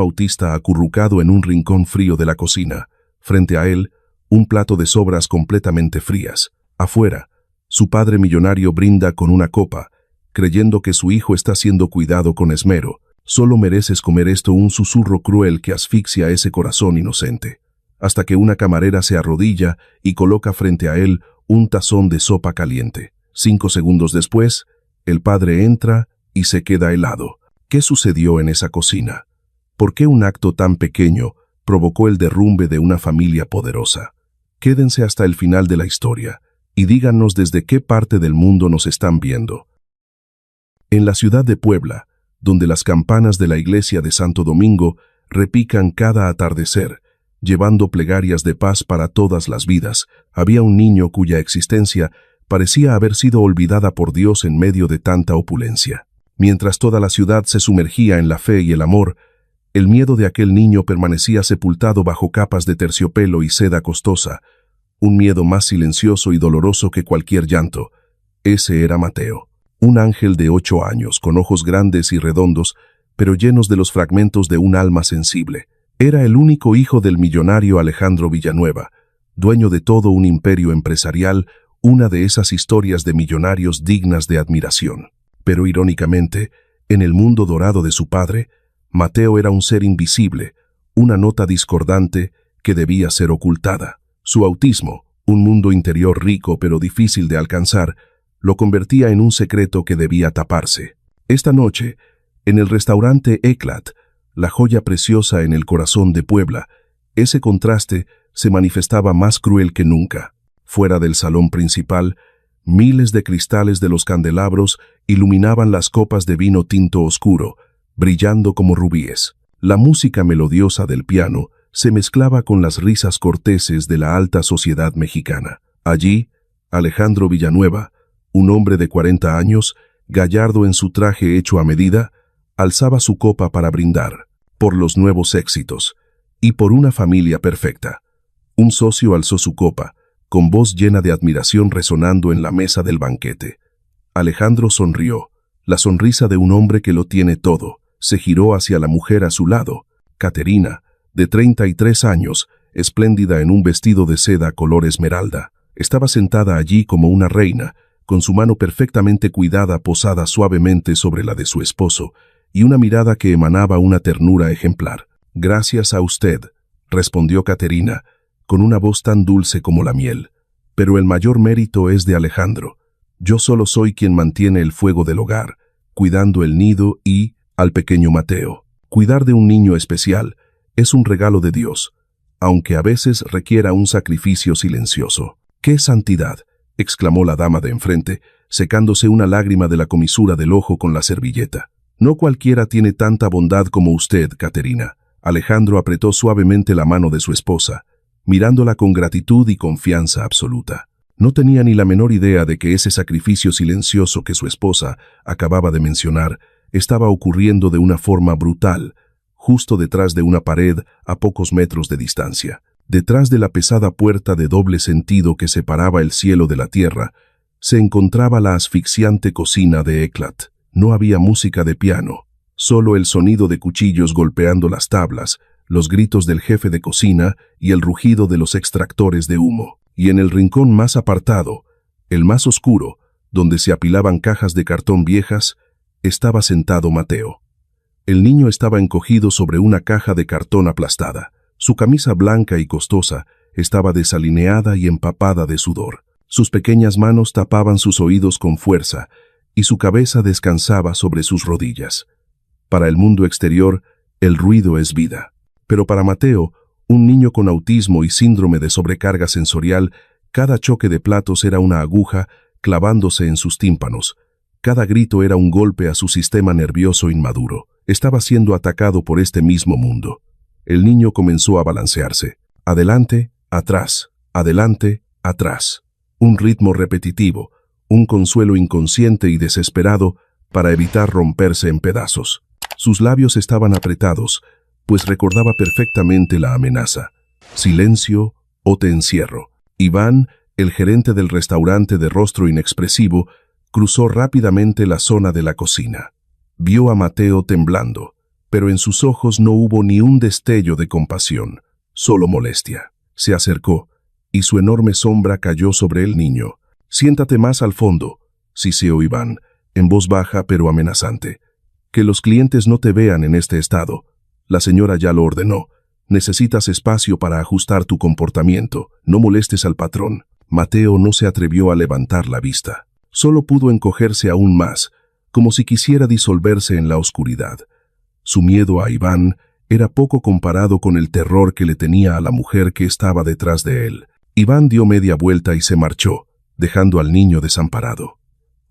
autista acurrucado en un rincón frío de la cocina. Frente a él, un plato de sobras completamente frías. Afuera, su padre millonario brinda con una copa, creyendo que su hijo está siendo cuidado con esmero. Solo mereces comer esto, un susurro cruel que asfixia ese corazón inocente. Hasta que una camarera se arrodilla y coloca frente a él un tazón de sopa caliente. 5 segundos después, el padre entra y se queda helado. ¿Qué sucedió en esa cocina? ¿Por qué un acto tan pequeño provocó el derrumbe de una familia poderosa? Quédense hasta el final de la historia y díganos desde qué parte del mundo nos están viendo. En la ciudad de Puebla, donde las campanas de la iglesia de Santo Domingo repican cada atardecer, llevando plegarias de paz para todas las vidas, había un niño cuya existencia parecía haber sido olvidada por Dios en medio de tanta opulencia. Mientras toda la ciudad se sumergía en la fe y el amor, el miedo de aquel niño permanecía sepultado bajo capas de terciopelo y seda costosa, un miedo más silencioso y doloroso que cualquier llanto. Ese era Mateo, un ángel de 8 años, con ojos grandes y redondos, pero llenos de los fragmentos de un alma sensible. Era el único hijo del millonario Alejandro Villanueva, dueño de todo un imperio empresarial, una de esas historias de millonarios dignas de admiración. Pero irónicamente, en el mundo dorado de su padre, Mateo era un ser invisible, una nota discordante que debía ser ocultada. Su autismo, un mundo interior rico pero difícil de alcanzar, lo convertía en un secreto que debía taparse. Esta noche, en el restaurante Eclat, la joya preciosa en el corazón de Puebla, ese contraste se manifestaba más cruel que nunca. Fuera del salón principal, miles de cristales de los candelabros iluminaban las copas de vino tinto oscuro, brillando como rubíes. La música melodiosa del piano se mezclaba con las risas corteses de la alta sociedad mexicana. Allí, Alejandro Villanueva, un hombre de 40 años, gallardo en su traje hecho a medida, alzaba su copa para brindar por los nuevos éxitos y por una familia perfecta. Un socio alzó su copa, con voz llena de admiración resonando en la mesa del banquete. Alejandro sonrió, la sonrisa de un hombre que lo tiene todo. Se giró hacia la mujer a su lado, Caterina, de 33 años, espléndida en un vestido de seda color esmeralda. Estaba sentada allí como una reina, con su mano perfectamente cuidada posada suavemente sobre la de su esposo, y una mirada que emanaba una ternura ejemplar. «Gracias a usted», respondió Caterina, con una voz tan dulce como la miel. «Pero el mayor mérito es de Alejandro. Yo solo soy quien mantiene el fuego del hogar, cuidando el nido y al pequeño Mateo. Cuidar de un niño especial es un regalo de Dios, aunque a veces requiera un sacrificio silencioso». «¡Qué santidad!», exclamó la dama de enfrente, secándose una lágrima de la comisura del ojo con la servilleta. «No cualquiera tiene tanta bondad como usted, Caterina». Alejandro apretó suavemente la mano de su esposa, mirándola con gratitud y confianza absoluta. No tenía ni la menor idea de que ese sacrificio silencioso que su esposa acababa de mencionar estaba ocurriendo de una forma brutal, justo detrás de una pared a pocos metros de distancia. Detrás de la pesada puerta de doble sentido que separaba el cielo de la tierra, se encontraba la asfixiante cocina de Eclat. No había música de piano, solo el sonido de cuchillos golpeando las tablas, los gritos del jefe de cocina y el rugido de los extractores de humo. Y en el rincón más apartado, el más oscuro, donde se apilaban cajas de cartón viejas, estaba sentado Mateo. El niño estaba encogido sobre una caja de cartón aplastada. Su camisa blanca y costosa estaba desalineada y empapada de sudor. Sus pequeñas manos tapaban sus oídos con fuerza y su cabeza descansaba sobre sus rodillas. Para el mundo exterior, el ruido es vida. Pero para Mateo, un niño con autismo y síndrome de sobrecarga sensorial, cada choque de platos era una aguja clavándose en sus tímpanos. Cada grito era un golpe a su sistema nervioso inmaduro. Estaba siendo atacado por este mismo mundo. El niño comenzó a balancearse. Adelante, atrás, adelante, atrás. Un ritmo repetitivo, un consuelo inconsciente y desesperado para evitar romperse en pedazos. Sus labios estaban apretados, pues recordaba perfectamente la amenaza. Silencio o te encierro. Iván, el gerente del restaurante de rostro inexpresivo, cruzó rápidamente la zona de la cocina. Vio a Mateo temblando. pero en sus ojos no hubo ni un destello de compasión, solo molestia. Se acercó, y su enorme sombra cayó sobre el niño. «Siéntate más al fondo», siseó Iván, en voz baja pero amenazante. «Que los clientes no te vean en este estado. La señora ya lo ordenó. Necesitas espacio para ajustar tu comportamiento. No molestes al patrón». Mateo no se atrevió a levantar la vista. Solo pudo encogerse aún más, como si quisiera disolverse en la oscuridad. Su miedo a Iván era poco comparado con el terror que le tenía a la mujer que estaba detrás de él. Iván dio media vuelta y se marchó, dejando al niño desamparado.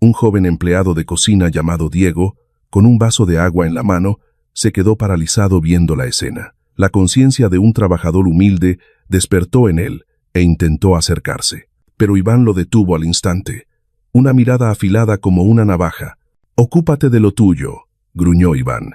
Un joven empleado de cocina llamado Diego, con un vaso de agua en la mano, se quedó paralizado viendo la escena. La conciencia de un trabajador humilde despertó en él e intentó acercarse. Pero Iván lo detuvo al instante. Una mirada afilada como una navaja. «Ocúpate de lo tuyo», gruñó Iván.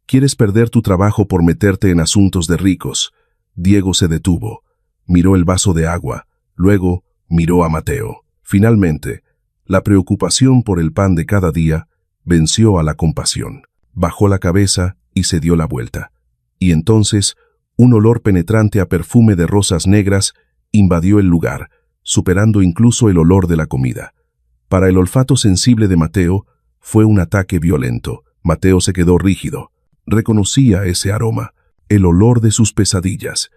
«¿Quieres perder tu trabajo por meterte en asuntos de ricos?» Diego se detuvo. Miró el vaso de agua. Luego miró a Mateo. Finalmente, la preocupación por el pan de cada día venció a la compasión. Bajó la cabeza y se dio la vuelta. Y entonces, un olor penetrante a perfume de rosas negras invadió el lugar, superando incluso el olor de la comida. Para el olfato sensible de Mateo, fue un ataque violento. Mateo se quedó rígido. Reconocía ese aroma, el olor de sus pesadillas.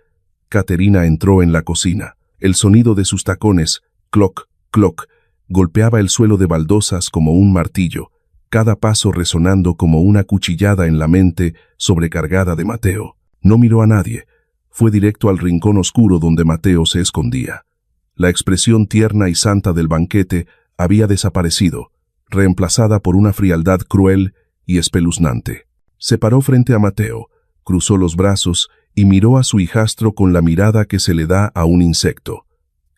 Caterina entró en la cocina. El sonido de sus tacones, cloc, cloc, golpeaba el suelo de baldosas como un martillo, cada paso resonando como una cuchillada en la mente sobrecargada de Mateo. No miró a nadie. Fue directo al rincón oscuro donde Mateo se escondía. La expresión tierna y santa del banquete había desaparecido, reemplazada por una frialdad cruel y espeluznante. Se paró frente a Mateo, cruzó los brazos y miró a su hijastro con la mirada que se le da a un insecto.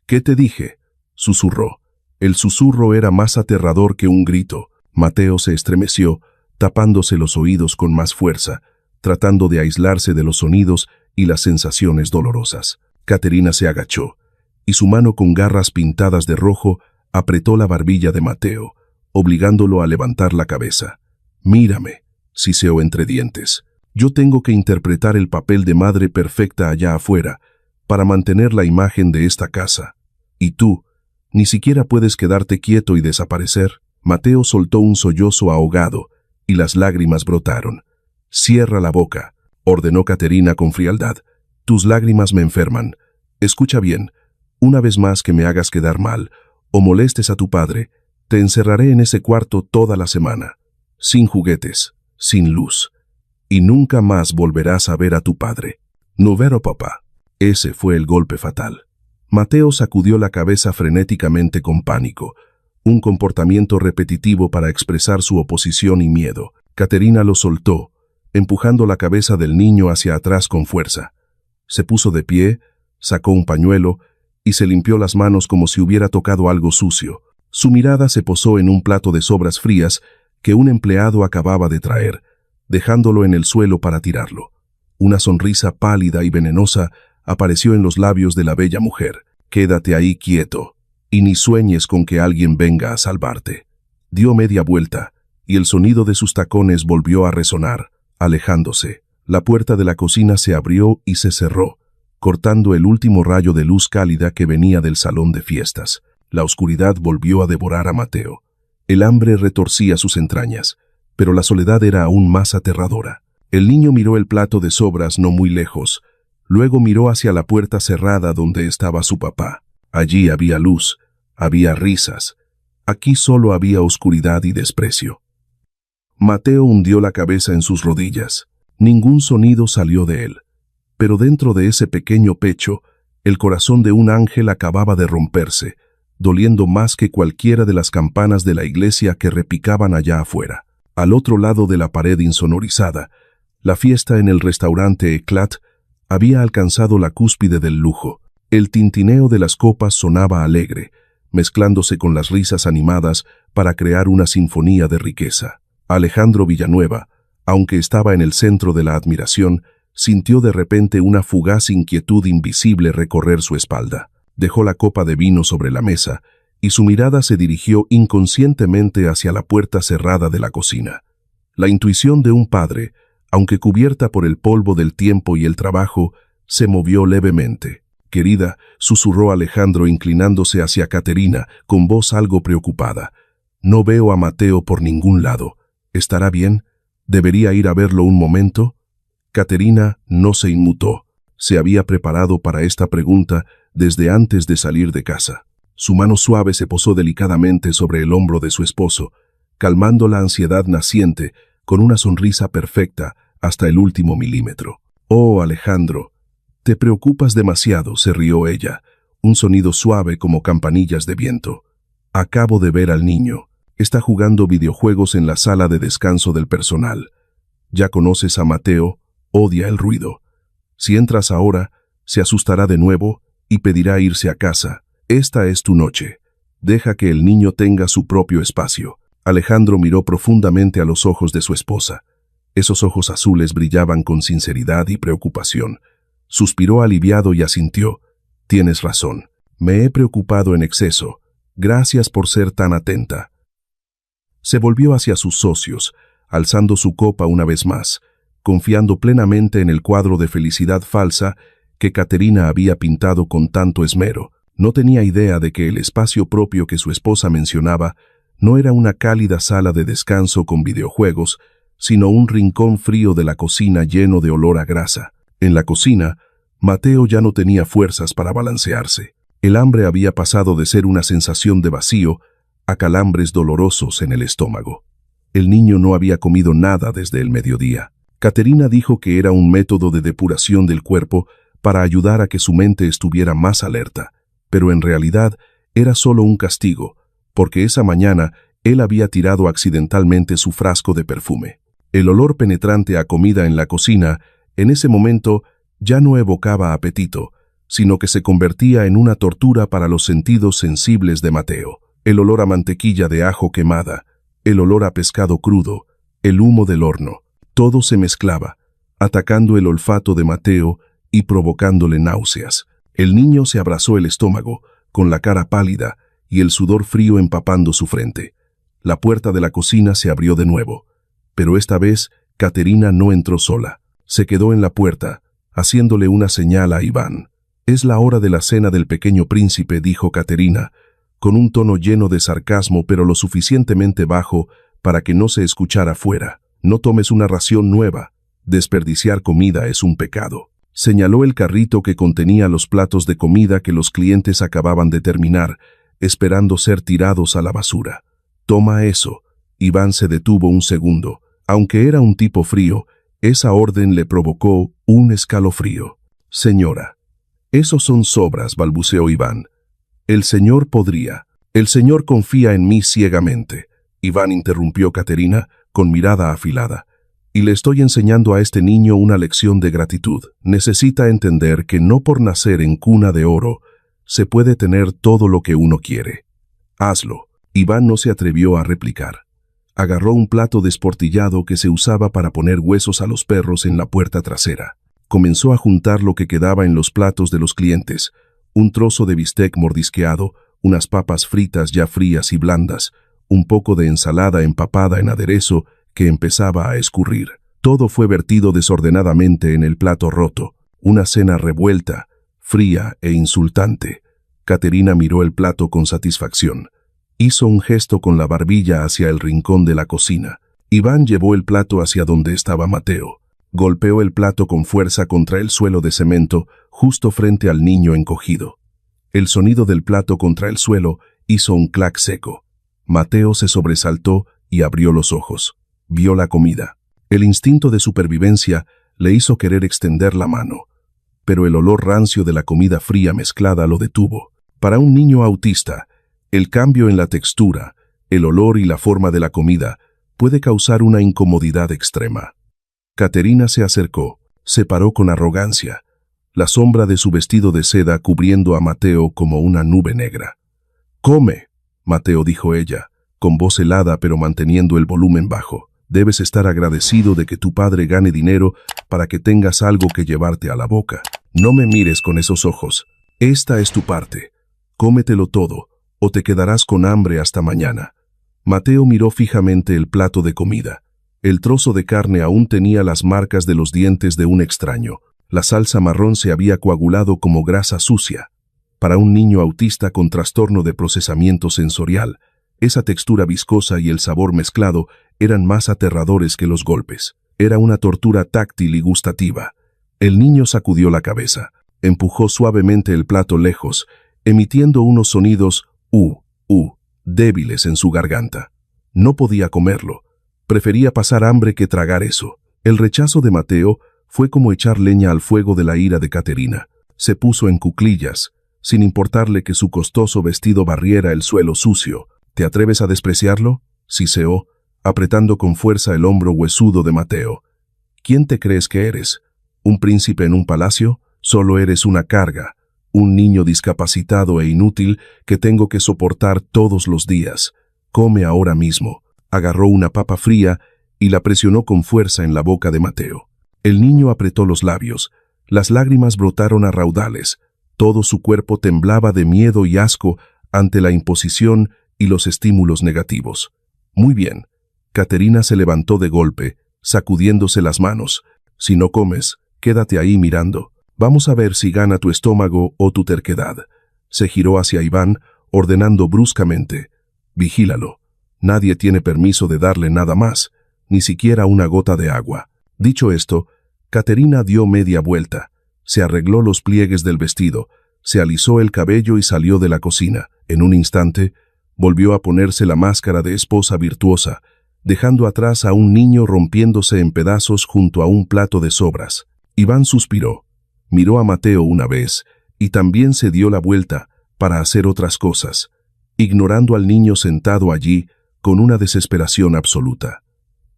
«¿Qué te dije?», susurró. El susurro era más aterrador que un grito. Mateo se estremeció, tapándose los oídos con más fuerza, tratando de aislarse de los sonidos y las sensaciones dolorosas. Caterina se agachó, y su mano con garras pintadas de rojo apretó la barbilla de Mateo, obligándolo a levantar la cabeza. «Mírame», siseó entre dientes. «Yo tengo que interpretar el papel de madre perfecta allá afuera, para mantener la imagen de esta casa. Y tú, ni siquiera puedes quedarte quieto y desaparecer». Mateo soltó un sollozo ahogado, y las lágrimas brotaron. «Cierra la boca», ordenó Caterina con frialdad. «Tus lágrimas me enferman. Escucha bien, una vez más que me hagas quedar mal, o molestes a tu padre, te encerraré en ese cuarto toda la semana, sin juguetes, sin luz, y nunca más volverás a ver a tu padre. No vero, papá». Ese fue el golpe fatal. Mateo sacudió la cabeza frenéticamente con pánico, un comportamiento repetitivo para expresar su oposición y miedo. Caterina lo soltó, empujando la cabeza del niño hacia atrás con fuerza. Se puso de pie, sacó un pañuelo y se limpió las manos como si hubiera tocado algo sucio. Su mirada se posó en un plato de sobras frías que un empleado acababa de traer, dejándolo en el suelo para tirarlo. Una sonrisa pálida y venenosa apareció en los labios de la bella mujer. «Quédate ahí quieto, y ni sueñes con que alguien venga a salvarte». Dio media vuelta, y el sonido de sus tacones volvió a resonar, alejándose. La puerta de la cocina se abrió y se cerró, cortando el último rayo de luz cálida que venía del salón de fiestas. La oscuridad volvió a devorar a Mateo. El hambre retorcía sus entrañas, pero la soledad era aún más aterradora. El niño miró el plato de sobras no muy lejos, luego miró hacia la puerta cerrada donde estaba su papá. Allí había luz, había risas. Aquí solo había oscuridad y desprecio. Mateo hundió la cabeza en sus rodillas. Ningún sonido salió de él. Pero dentro de ese pequeño pecho, el corazón de un ángel acababa de romperse, doliendo más que cualquiera de las campanas de la iglesia que repicaban allá afuera. Al otro lado de la pared insonorizada, la fiesta en el restaurante Eclat había alcanzado la cúspide del lujo. El tintineo de las copas sonaba alegre, mezclándose con las risas animadas para crear una sinfonía de riqueza. Alejandro Villanueva, aunque estaba en el centro de la admiración, sintió de repente una fugaz inquietud invisible recorrer su espalda. Dejó la copa de vino sobre la mesa y su mirada se dirigió inconscientemente hacia la puerta cerrada de la cocina. La intuición de un padre aunque cubierta por el polvo del tiempo y el trabajo, se movió levemente. «Querida», susurró Alejandro inclinándose hacia Caterina con voz algo preocupada. «No veo a Mateo por ningún lado. ¿Estará bien? ¿Debería ir a verlo un momento?» Caterina no se inmutó. Se había preparado para esta pregunta desde antes de salir de casa. Su mano suave se posó delicadamente sobre el hombro de su esposo, calmando la ansiedad naciente con una sonrisa perfecta hasta el último milímetro. «Oh, Alejandro, te preocupas demasiado», se rió ella, un sonido suave como campanillas de viento. «Acabo de ver al niño. Está jugando videojuegos en la sala de descanso del personal. Ya conoces a Mateo, odia el ruido. Si entras ahora, se asustará de nuevo y pedirá irse a casa. Esta es tu noche. Deja que el niño tenga su propio espacio». Alejandro miró profundamente a los ojos de su esposa. Esos ojos azules brillaban con sinceridad y preocupación. Suspiró aliviado y asintió. «Tienes razón. Me he preocupado en exceso. Gracias por ser tan atenta». Se volvió hacia sus socios, alzando su copa una vez más, confiando plenamente en el cuadro de felicidad falsa que Caterina había pintado con tanto esmero. No tenía idea de que el espacio propio que su esposa mencionaba no era una cálida sala de descanso con videojuegos, sino un rincón frío de la cocina lleno de olor a grasa. En la cocina, Mateo ya no tenía fuerzas para balancearse. El hambre había pasado de ser una sensación de vacío a calambres dolorosos en el estómago. El niño no había comido nada desde el mediodía. Caterina dijo que era un método de depuración del cuerpo para ayudar a que su mente estuviera más alerta, pero en realidad era solo un castigo, porque esa mañana él había tirado accidentalmente su frasco de perfume. El olor penetrante a comida en la cocina, en ese momento, ya no evocaba apetito, sino que se convertía en una tortura para los sentidos sensibles de Mateo. El olor a mantequilla de ajo quemada, el olor a pescado crudo, el humo del horno, todo se mezclaba, atacando el olfato de Mateo y provocándole náuseas. El niño se abrazó el estómago, con la cara pálida y el sudor frío empapando su frente. La puerta de la cocina se abrió de nuevo, pero esta vez Caterina no entró sola. Se quedó en la puerta, haciéndole una señal a Iván. «Es la hora de la cena del pequeño príncipe», dijo Caterina, con un tono lleno de sarcasmo pero lo suficientemente bajo para que no se escuchara fuera. «No tomes una ración nueva. Desperdiciar comida es un pecado». Señaló el carrito que contenía los platos de comida que los clientes acababan de terminar, esperando ser tirados a la basura. «Toma eso». Iván se detuvo un segundo. Aunque era un tipo frío, esa orden le provocó un escalofrío. «Señora». «Esos son sobras», balbuceó Iván. «El señor podría. El señor confía en mí ciegamente». Iván interrumpió Caterina con mirada afilada. «Y le estoy enseñando a este niño una lección de gratitud. Necesita entender que no por nacer en cuna de oro se puede tener todo lo que uno quiere. Hazlo». Iván no se atrevió a replicar. Agarró un plato desportillado que se usaba para poner huesos a los perros en la puerta trasera. Comenzó a juntar lo que quedaba en los platos de los clientes, un trozo de bistec mordisqueado, unas papas fritas ya frías y blandas, un poco de ensalada empapada en aderezo que empezaba a escurrir. Todo fue vertido desordenadamente en el plato roto, una cena revuelta, fría e insultante. Caterina miró el plato con satisfacción. Hizo un gesto con la barbilla hacia el rincón de la cocina. Iván llevó el plato hacia donde estaba Mateo. Golpeó el plato con fuerza contra el suelo de cemento, justo frente al niño encogido. El sonido del plato contra el suelo hizo un clac seco. Mateo se sobresaltó y abrió los ojos. Vio la comida. El instinto de supervivencia le hizo querer extender la mano, pero el olor rancio de la comida fría mezclada lo detuvo. Para un niño autista, el cambio en la textura, el olor y la forma de la comida puede causar una incomodidad extrema. Caterina se acercó, se paró con arrogancia, la sombra de su vestido de seda cubriendo a Mateo como una nube negra. «Come», Mateo, dijo ella, con voz helada pero manteniendo el volumen bajo. «Debes estar agradecido de que tu padre gane dinero para que tengas algo que llevarte a la boca. No me mires con esos ojos. Esta es tu parte. Cómetelo todo, o te quedarás con hambre hasta mañana». Mateo miró fijamente el plato de comida. El trozo de carne aún tenía las marcas de los dientes de un extraño. La salsa marrón se había coagulado como grasa sucia. Para un niño autista con trastorno de procesamiento sensorial, esa textura viscosa y el sabor mezclado eran más aterradores que los golpes. Era una tortura táctil y gustativa. El niño sacudió la cabeza, empujó suavemente el plato lejos, emitiendo unos sonidos débiles en su garganta. No podía comerlo. Prefería pasar hambre que tragar eso. El rechazo de Mateo fue como echar leña al fuego de la ira de Caterina. Se puso en cuclillas, sin importarle que su costoso vestido barriera el suelo sucio. ¿Te atreves a despreciarlo?, siseó, apretando con fuerza el hombro huesudo de Mateo. ¿Quién te crees que eres? ¿Un príncipe en un palacio? Solo eres una carga, un niño discapacitado e inútil que tengo que soportar todos los días. Come ahora mismo. Agarró una papa fría y la presionó con fuerza en la boca de Mateo. El niño apretó los labios. Las lágrimas brotaron a raudales. Todo su cuerpo temblaba de miedo y asco ante la imposición y los estímulos negativos. Muy bien. Caterina se levantó de golpe, sacudiéndose las manos. Si no comes, quédate ahí mirando. Vamos a ver si gana tu estómago o tu terquedad. Se giró hacia Iván, ordenando bruscamente. Vigílalo. Nadie tiene permiso de darle nada más, ni siquiera una gota de agua. Dicho esto, Caterina dio media vuelta, se arregló los pliegues del vestido, se alisó el cabello y salió de la cocina. En un instante, volvió a ponerse la máscara de esposa virtuosa, dejando atrás a un niño rompiéndose en pedazos junto a un plato de sobras. Iván suspiró, miró a Mateo una vez y también se dio la vuelta para hacer otras cosas, ignorando al niño sentado allí con una desesperación absoluta.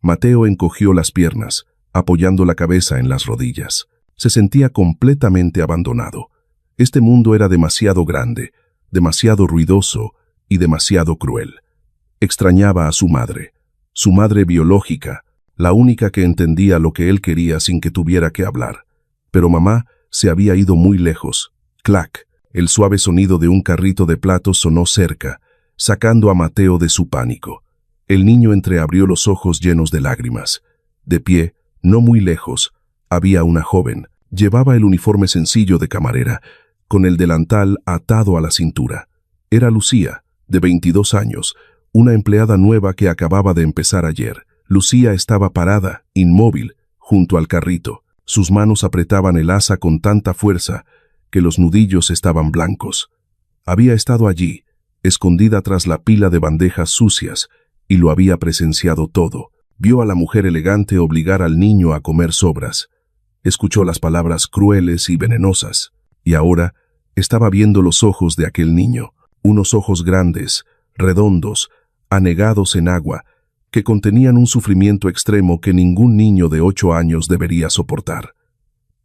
Mateo encogió las piernas, apoyando la cabeza en las rodillas. Se sentía completamente abandonado. Este mundo era demasiado grande, demasiado ruidoso y demasiado cruel. Extrañaba a su madre biológica, la única que entendía lo que él quería sin que tuviera que hablar. Pero mamá se había ido muy lejos. Clac, el suave sonido de un carrito de platos sonó cerca, sacando a Mateo de su pánico. El niño entreabrió los ojos llenos de lágrimas. De pie, no muy lejos, había una joven. Llevaba el uniforme sencillo de camarera, con el delantal atado a la cintura. Era Lucía, de 22 años, una empleada nueva que acababa de empezar ayer. Lucía estaba parada, inmóvil, junto al carrito. Sus manos apretaban el asa con tanta fuerza que los nudillos estaban blancos. Había estado allí, escondida tras la pila de bandejas sucias, y lo había presenciado todo. Vio a la mujer elegante obligar al niño a comer sobras. Escuchó las palabras crueles y venenosas, y ahora estaba viendo los ojos de aquel niño, unos ojos grandes, redondos, anegados en agua, que contenían un sufrimiento extremo que ningún niño de 8 años debería soportar.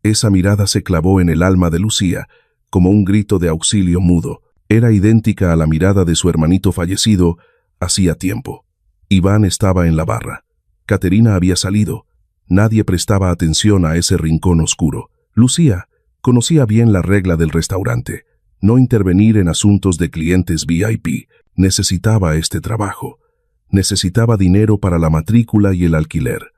Esa mirada se clavó en el alma de Lucía, como un grito de auxilio mudo. Era idéntica a la mirada de su hermanito fallecido hacía tiempo. Iván estaba en la barra. Caterina había salido. Nadie prestaba atención a ese rincón oscuro. Lucía conocía bien la regla del restaurante: no intervenir en asuntos de clientes VIP. Necesitaba este trabajo. Necesitaba dinero para la matrícula y el alquiler.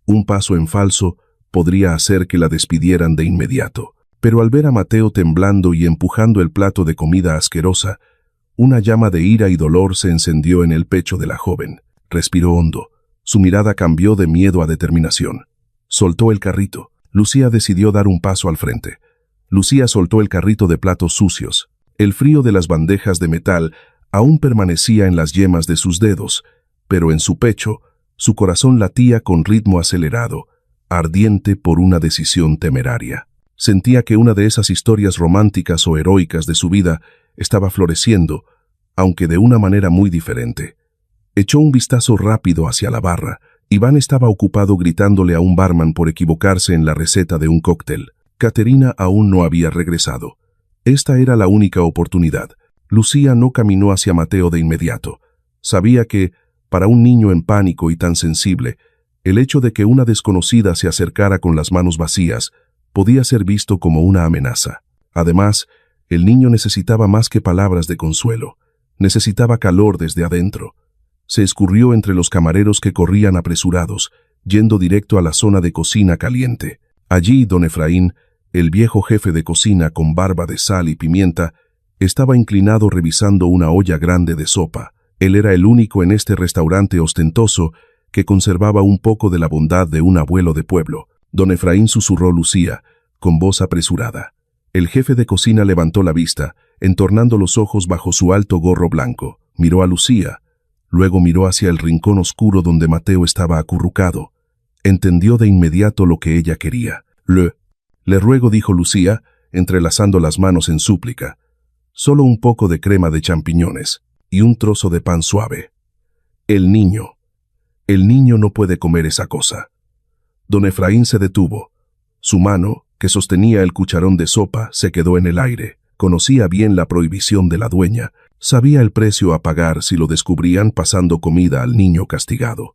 Un paso en falso podría hacer que la despidieran de inmediato. Pero al ver a Mateo temblando y empujando el plato de comida asquerosa, una llama de ira y dolor se encendió en el pecho de la joven. Respiró hondo. Su mirada cambió de miedo a determinación. Soltó el carrito. Lucía decidió dar un paso al frente. Lucía soltó el carrito de platos sucios. El frío de las bandejas de metal aún permanecía en las yemas de sus dedos, pero en su pecho, su corazón latía con ritmo acelerado, ardiente por una decisión temeraria. Sentía que una de esas historias románticas o heroicas de su vida estaba floreciendo, aunque de una manera muy diferente. Echó un vistazo rápido hacia la barra. Iván estaba ocupado gritándole a un barman por equivocarse en la receta de un cóctel. Caterina aún no había regresado. Esta era la única oportunidad. Lucía no caminó hacia Mateo de inmediato. Sabía que, para un niño en pánico y tan sensible, el hecho de que una desconocida se acercara con las manos vacías podía ser visto como una amenaza. Además, el niño necesitaba más que palabras de consuelo. Necesitaba calor desde adentro. Se escurrió entre los camareros que corrían apresurados, yendo directo a la zona de cocina caliente. Allí, don Efraín, el viejo jefe de cocina con barba de sal y pimienta, estaba inclinado revisando una olla grande de sopa. Él era el único en este restaurante ostentoso que conservaba un poco de la bondad de un abuelo de pueblo. Don Efraín, susurró Lucía, con voz apresurada. El jefe de cocina levantó la vista, entornando los ojos bajo su alto gorro blanco. Miró a Lucía, luego miró hacia el rincón oscuro donde Mateo estaba acurrucado. Entendió de inmediato lo que ella quería. Le ruego, dijo Lucía, entrelazando las manos en súplica. Solo un poco de crema de champiñones y un trozo de pan suave. El niño no puede comer esa cosa. Don Efraín se detuvo. Su mano, que sostenía el cucharón de sopa, se quedó en el aire. Conocía bien la prohibición de la dueña. Sabía el precio a pagar si lo descubrían pasando comida al niño castigado.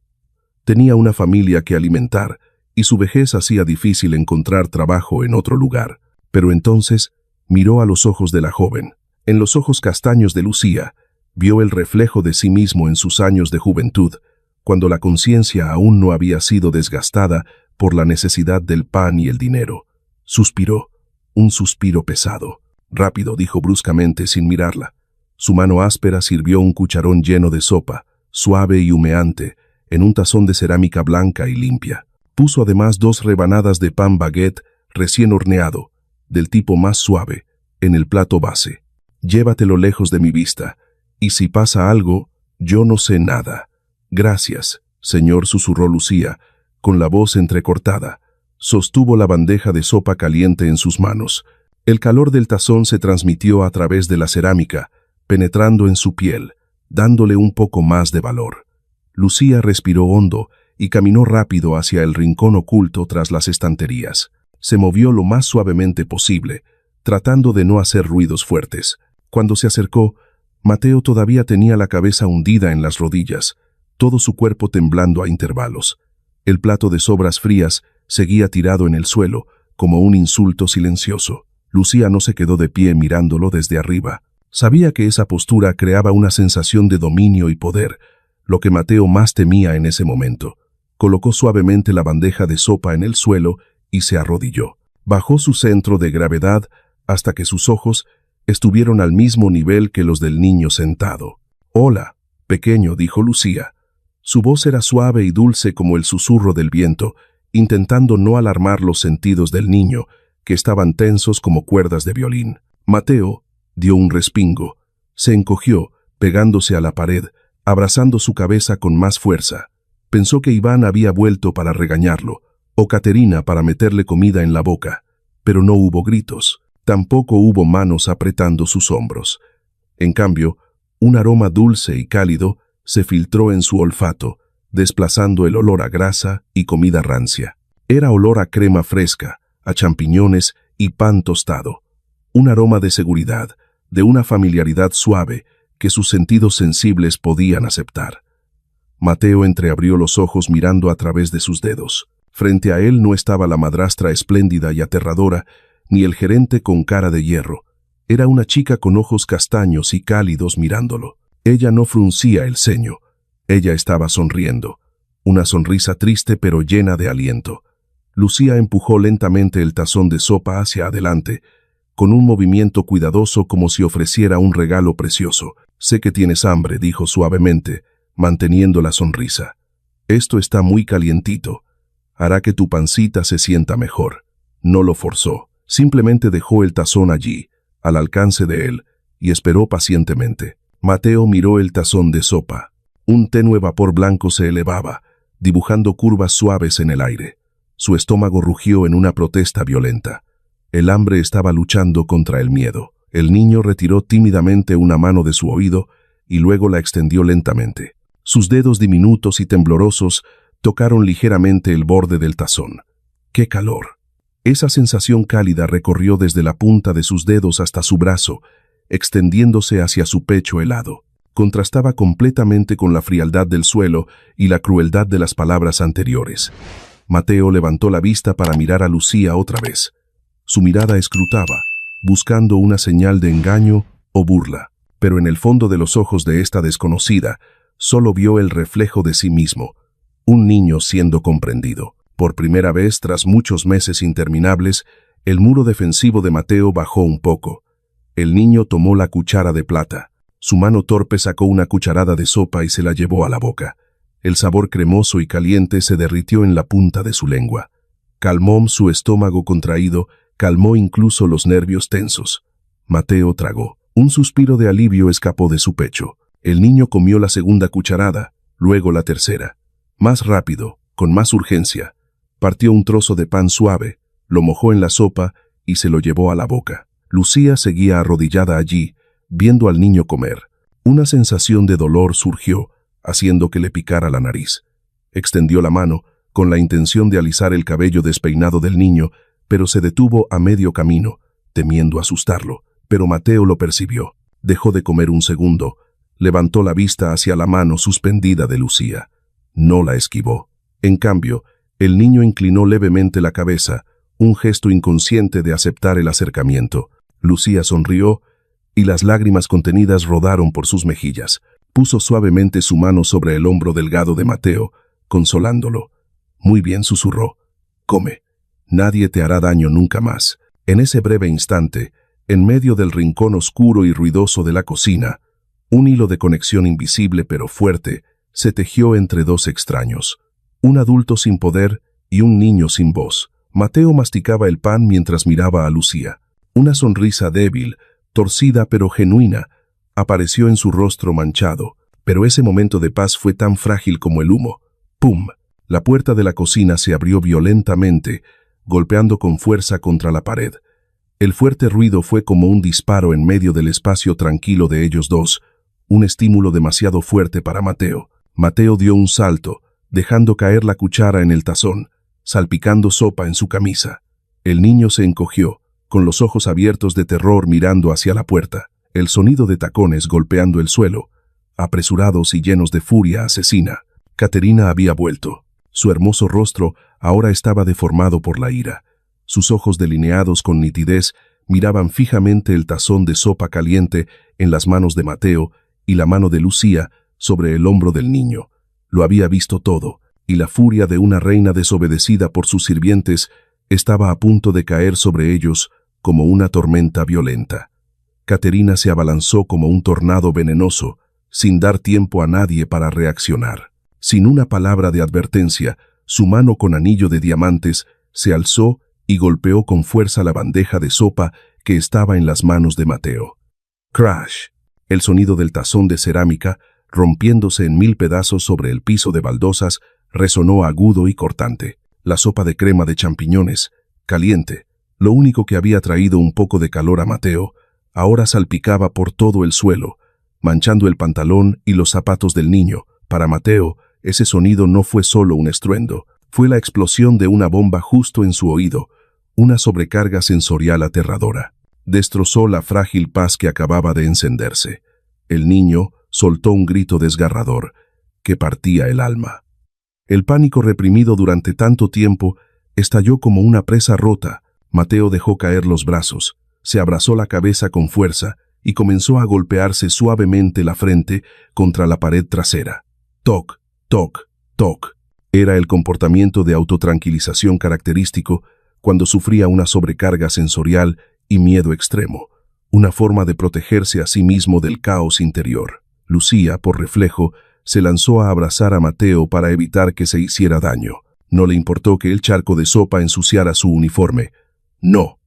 Tenía una familia que alimentar, y su vejez hacía difícil encontrar trabajo en otro lugar. Pero entonces miró a los ojos de la joven. En los ojos castaños de Lucía, vio el reflejo de sí mismo en sus años de juventud, cuando la conciencia aún no había sido desgastada por la necesidad del pan y el dinero. Suspiró, un suspiro pesado. Rápido, dijo bruscamente sin mirarla. Su mano áspera sirvió un cucharón lleno de sopa, suave y humeante, en un tazón de cerámica blanca y limpia. Puso además 2 rebanadas de pan baguette recién horneado, del tipo más suave, en el plato base. Llévatelo lejos de mi vista, y si pasa algo, yo no sé nada. Gracias, señor, susurró Lucía, con la voz entrecortada. Sostuvo la bandeja de sopa caliente en sus manos. El calor del tazón se transmitió a través de la cerámica, penetrando en su piel, dándole un poco más de valor. Lucía respiró hondo y caminó rápido hacia el rincón oculto tras las estanterías. Se movió lo más suavemente posible, tratando de no hacer ruidos fuertes. Cuando se acercó, Mateo todavía tenía la cabeza hundida en las rodillas, todo su cuerpo temblando a intervalos. El plato de sobras frías seguía tirado en el suelo, como un insulto silencioso. Lucía no se quedó de pie mirándolo desde arriba. Sabía que esa postura creaba una sensación de dominio y poder, lo que Mateo más temía en ese momento. Colocó suavemente la bandeja de sopa en el suelo y se arrodilló. Bajó su centro de gravedad hasta que sus ojos estuvieron al mismo nivel que los del niño sentado. «Hola, pequeño», dijo Lucía. Su voz era suave y dulce como el susurro del viento, intentando no alarmar los sentidos del niño, que estaban tensos como cuerdas de violín. Mateo dio un respingo, se encogió, pegándose a la pared, abrazando su cabeza con más fuerza. Pensó que Iván había vuelto para regañarlo, o Caterina para meterle comida en la boca, pero no hubo gritos. Tampoco hubo manos apretando sus hombros. En cambio, un aroma dulce y cálido se filtró en su olfato, desplazando el olor a grasa y comida rancia. Era olor a crema fresca, a champiñones y pan tostado. Un aroma de seguridad, de una familiaridad suave que sus sentidos sensibles podían aceptar. Mateo entreabrió los ojos mirando a través de sus dedos. Frente a él no estaba la madrastra espléndida y aterradora, ni el gerente con cara de hierro. Era una chica con ojos castaños y cálidos mirándolo. Ella no fruncía el ceño. Ella estaba sonriendo. Una sonrisa triste pero llena de aliento. Lucía empujó lentamente el tazón de sopa hacia adelante, con un movimiento cuidadoso como si ofreciera un regalo precioso. «Sé que tienes hambre», dijo suavemente, manteniendo la sonrisa. «Esto está muy calientito. Hará que tu pancita se sienta mejor». No lo forzó. Simplemente dejó el tazón allí, al alcance de él, y esperó pacientemente. Mateo miró el tazón de sopa. Un tenue vapor blanco se elevaba, dibujando curvas suaves en el aire. Su estómago rugió en una protesta violenta. El hambre estaba luchando contra el miedo. El niño retiró tímidamente una mano de su oído y luego la extendió lentamente. Sus dedos diminutos y temblorosos tocaron ligeramente el borde del tazón. ¡Qué calor! Esa sensación cálida recorrió desde la punta de sus dedos hasta su brazo, extendiéndose hacia su pecho helado. Contrastaba completamente con la frialdad del suelo y la crueldad de las palabras anteriores. Mateo levantó la vista para mirar a Lucía otra vez. Su mirada escrutaba, buscando una señal de engaño o burla, pero en el fondo de los ojos de esta desconocida solo vio el reflejo de sí mismo, Un niño siendo comprendido. Por primera vez, tras muchos meses interminables, el muro defensivo de Mateo bajó un poco. El niño tomó la cuchara de plata. Su mano torpe sacó una cucharada de sopa y se la llevó a la boca. El sabor cremoso y caliente se derritió en la punta de su lengua. Calmó su estómago contraído, calmó incluso los nervios tensos. Mateo tragó. Un suspiro de alivio escapó de su pecho. El niño comió la segunda cucharada, luego la tercera. Más rápido, con más urgencia. Partió un trozo de pan suave, lo mojó en la sopa y se lo llevó a la boca. Lucía seguía arrodillada allí, viendo al niño comer. Una sensación de dolor surgió, haciendo que le picara la nariz. Extendió la mano, con la intención de alisar el cabello despeinado del niño, pero se detuvo a medio camino, temiendo asustarlo. Pero Mateo lo percibió. Dejó de comer un segundo, levantó la vista hacia la mano suspendida de Lucía. No la esquivó. En cambio, el niño inclinó levemente la cabeza, un gesto inconsciente de aceptar el acercamiento. Lucía sonrió, y las lágrimas contenidas rodaron por sus mejillas. Puso suavemente su mano sobre el hombro delgado de Mateo, consolándolo. Muy bien, susurró. Come. Nadie te hará daño nunca más. En ese breve instante, en medio del rincón oscuro y ruidoso de la cocina, un hilo de conexión invisible pero fuerte se tejió entre dos extraños. Un adulto sin poder y un niño sin voz. Mateo masticaba el pan mientras miraba a Lucía. Una sonrisa débil, torcida pero genuina, apareció en su rostro manchado, pero ese momento de paz fue tan frágil como el humo. ¡Pum! La puerta de la cocina se abrió violentamente, golpeando con fuerza contra la pared. El fuerte ruido fue como un disparo en medio del espacio tranquilo de ellos dos, un estímulo demasiado fuerte para Mateo. Mateo dio un salto, dejando caer la cuchara en el tazón, salpicando sopa en su camisa. El niño se encogió, con los ojos abiertos de terror mirando hacia la puerta. El sonido de tacones golpeando el suelo, apresurados y llenos de furia asesina. Caterina había vuelto. Su hermoso rostro ahora estaba deformado por la ira. Sus ojos delineados con nitidez miraban fijamente el tazón de sopa caliente en las manos de Mateo y la mano de Lucía sobre el hombro del niño. Lo había visto todo, y la furia de una reina desobedecida por sus sirvientes estaba a punto de caer sobre ellos como una tormenta violenta. Caterina se abalanzó como un tornado venenoso, sin dar tiempo a nadie para reaccionar. Sin una palabra de advertencia, su mano con anillo de diamantes se alzó y golpeó con fuerza la bandeja de sopa que estaba en las manos de Mateo. Crash. El sonido del tazón de cerámica, rompiéndose en 1000 pedazos sobre el piso de baldosas, resonó agudo y cortante. La sopa de crema de champiñones, caliente, lo único que había traído un poco de calor a Mateo, ahora salpicaba por todo el suelo, manchando el pantalón y los zapatos del niño. Para Mateo, ese sonido no fue solo un estruendo, fue la explosión de una bomba justo en su oído, una sobrecarga sensorial aterradora. Destrozó la frágil paz que acababa de encenderse. El niño soltó un grito desgarrador, que partía el alma. El pánico reprimido durante tanto tiempo estalló como una presa rota. Mateo dejó caer los brazos, se abrazó la cabeza con fuerza y comenzó a golpearse suavemente la frente contra la pared trasera. Toc, toc, toc. Era el comportamiento de autotranquilización característico cuando sufría una sobrecarga sensorial y miedo extremo, una forma de protegerse a sí mismo del caos interior. Lucía, por reflejo, se lanzó a abrazar a Mateo para evitar que se hiciera daño. No le importó que el charco de sopa ensuciara su uniforme. «No,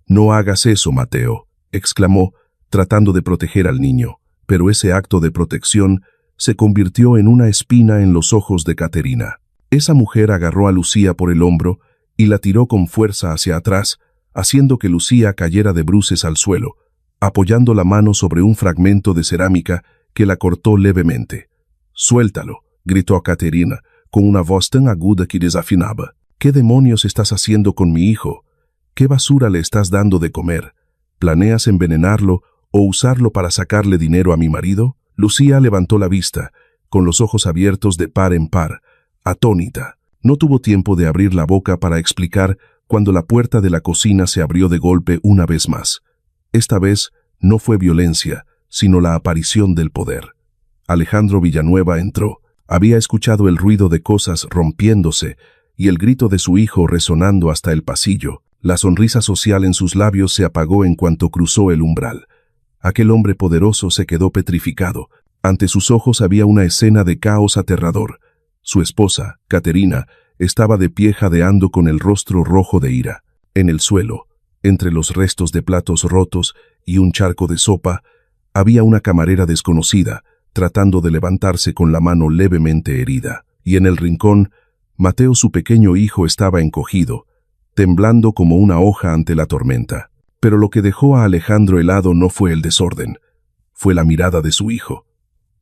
no hagas eso, Mateo», exclamó, tratando de proteger al niño, pero ese acto de protección se convirtió en una espina en los ojos de Caterina. Esa mujer agarró a Lucía por el hombro y la tiró con fuerza hacia atrás, haciendo que Lucía cayera de bruces al suelo, apoyando la mano sobre un fragmento de cerámica que la cortó levemente. «Suéltalo», gritó a Caterina, con una voz tan aguda que desafinaba. «¿Qué demonios estás haciendo con mi hijo? ¿Qué basura le estás dando de comer? ¿Planeas envenenarlo o usarlo para sacarle dinero a mi marido?» Lucía levantó la vista, con los ojos abiertos de par en par, atónita. No tuvo tiempo de abrir la boca para explicar cuando la puerta de la cocina se abrió de golpe una vez más. Esta vez no fue violencia, sino la aparición del poder. Alejandro Villanueva entró. Había escuchado el ruido de cosas rompiéndose y el grito de su hijo resonando hasta el pasillo. La sonrisa social en sus labios se apagó en cuanto cruzó el umbral. Aquel hombre poderoso se quedó petrificado. Ante sus ojos había una escena de caos aterrador. Su esposa, Caterina, estaba de pie jadeando con el rostro rojo de ira. En el suelo, entre los restos de platos rotos y un charco de sopa, había una camarera desconocida, tratando de levantarse con la mano levemente herida. Y en el rincón, Mateo, su pequeño hijo, estaba encogido, temblando como una hoja ante la tormenta. Pero lo que dejó a Alejandro helado no fue el desorden, fue la mirada de su hijo.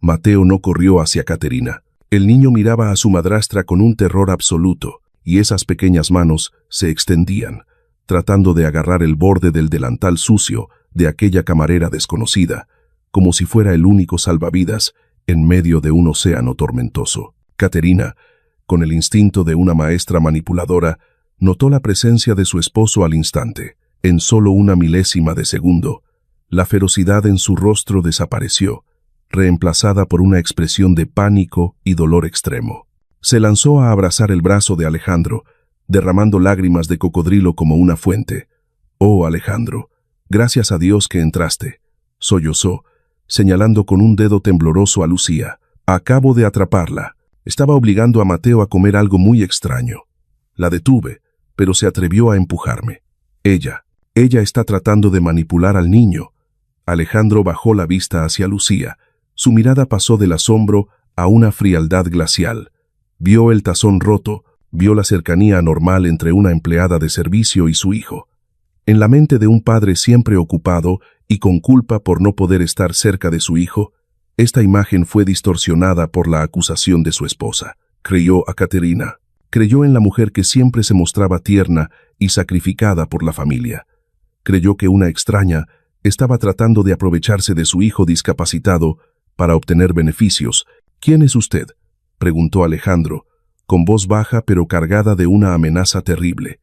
Mateo no corrió hacia Caterina. El niño miraba a su madrastra con un terror absoluto, y esas pequeñas manos se extendían, tratando de agarrar el borde del delantal sucio de aquella camarera desconocida, como si fuera el único salvavidas en medio de un océano tormentoso. Caterina, con el instinto de una maestra manipuladora, notó la presencia de su esposo al instante. En solo una milésima de segundo, la ferocidad en su rostro desapareció, reemplazada por una expresión de pánico y dolor extremo. Se lanzó a abrazar el brazo de Alejandro, derramando lágrimas de cocodrilo como una fuente. «Oh, Alejandro, gracias a Dios que entraste», sollozó, señalando con un dedo tembloroso a Lucía. «Acabo de atraparla. Estaba obligando a Mateo a comer algo muy extraño. La detuve, pero se atrevió a empujarme. Ella está tratando de manipular al niño». Alejandro bajó la vista hacia Lucía. Su mirada pasó del asombro a una frialdad glacial. Vio el tazón roto, vio la cercanía anormal entre una empleada de servicio y su hijo. En la mente de un padre siempre ocupado y con culpa por no poder estar cerca de su hijo, esta imagen fue distorsionada por la acusación de su esposa. Creyó a Caterina. Creyó en la mujer que siempre se mostraba tierna y sacrificada por la familia. Creyó que una extraña estaba tratando de aprovecharse de su hijo discapacitado para obtener beneficios. «¿Quién es usted?», preguntó Alejandro, con voz baja pero cargada de una amenaza terrible.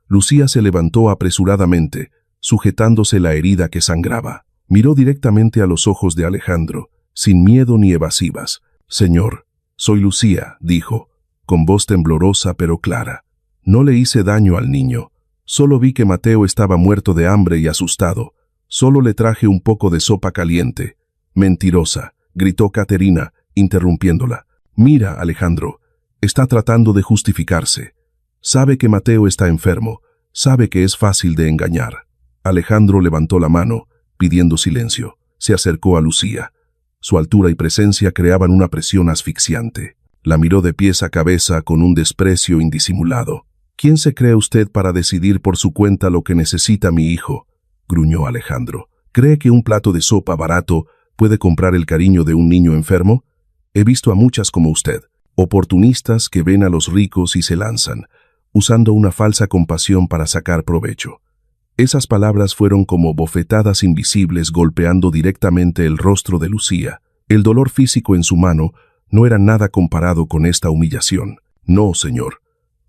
Lucía se levantó apresuradamente, sujetándose la herida que sangraba. Miró directamente a los ojos de Alejandro, sin miedo ni evasivas. «Señor, soy Lucía», dijo, con voz temblorosa pero clara. «No le hice daño al niño. Solo vi que Mateo estaba muerto de hambre y asustado. Solo le traje un poco de sopa caliente». «Mentirosa», gritó Caterina, interrumpiéndola. «Mira, Alejandro, está tratando de justificarse. Sabe que Mateo está enfermo, sabe que es fácil de engañar». Alejandro levantó la mano, pidiendo silencio. Se acercó a Lucía. Su altura y presencia creaban una presión asfixiante. La miró de pies a cabeza con un desprecio indisimulado. «¿Quién se cree usted para decidir por su cuenta lo que necesita mi hijo?», gruñó Alejandro. «¿Cree que un plato de sopa barato puede comprar el cariño de un niño enfermo? He visto a muchas como usted, oportunistas que ven a los ricos y se lanzan, usando una falsa compasión para sacar provecho». Esas palabras fueron como bofetadas invisibles golpeando directamente el rostro de Lucía. El dolor físico en su mano no era nada comparado con esta humillación. «No, señor.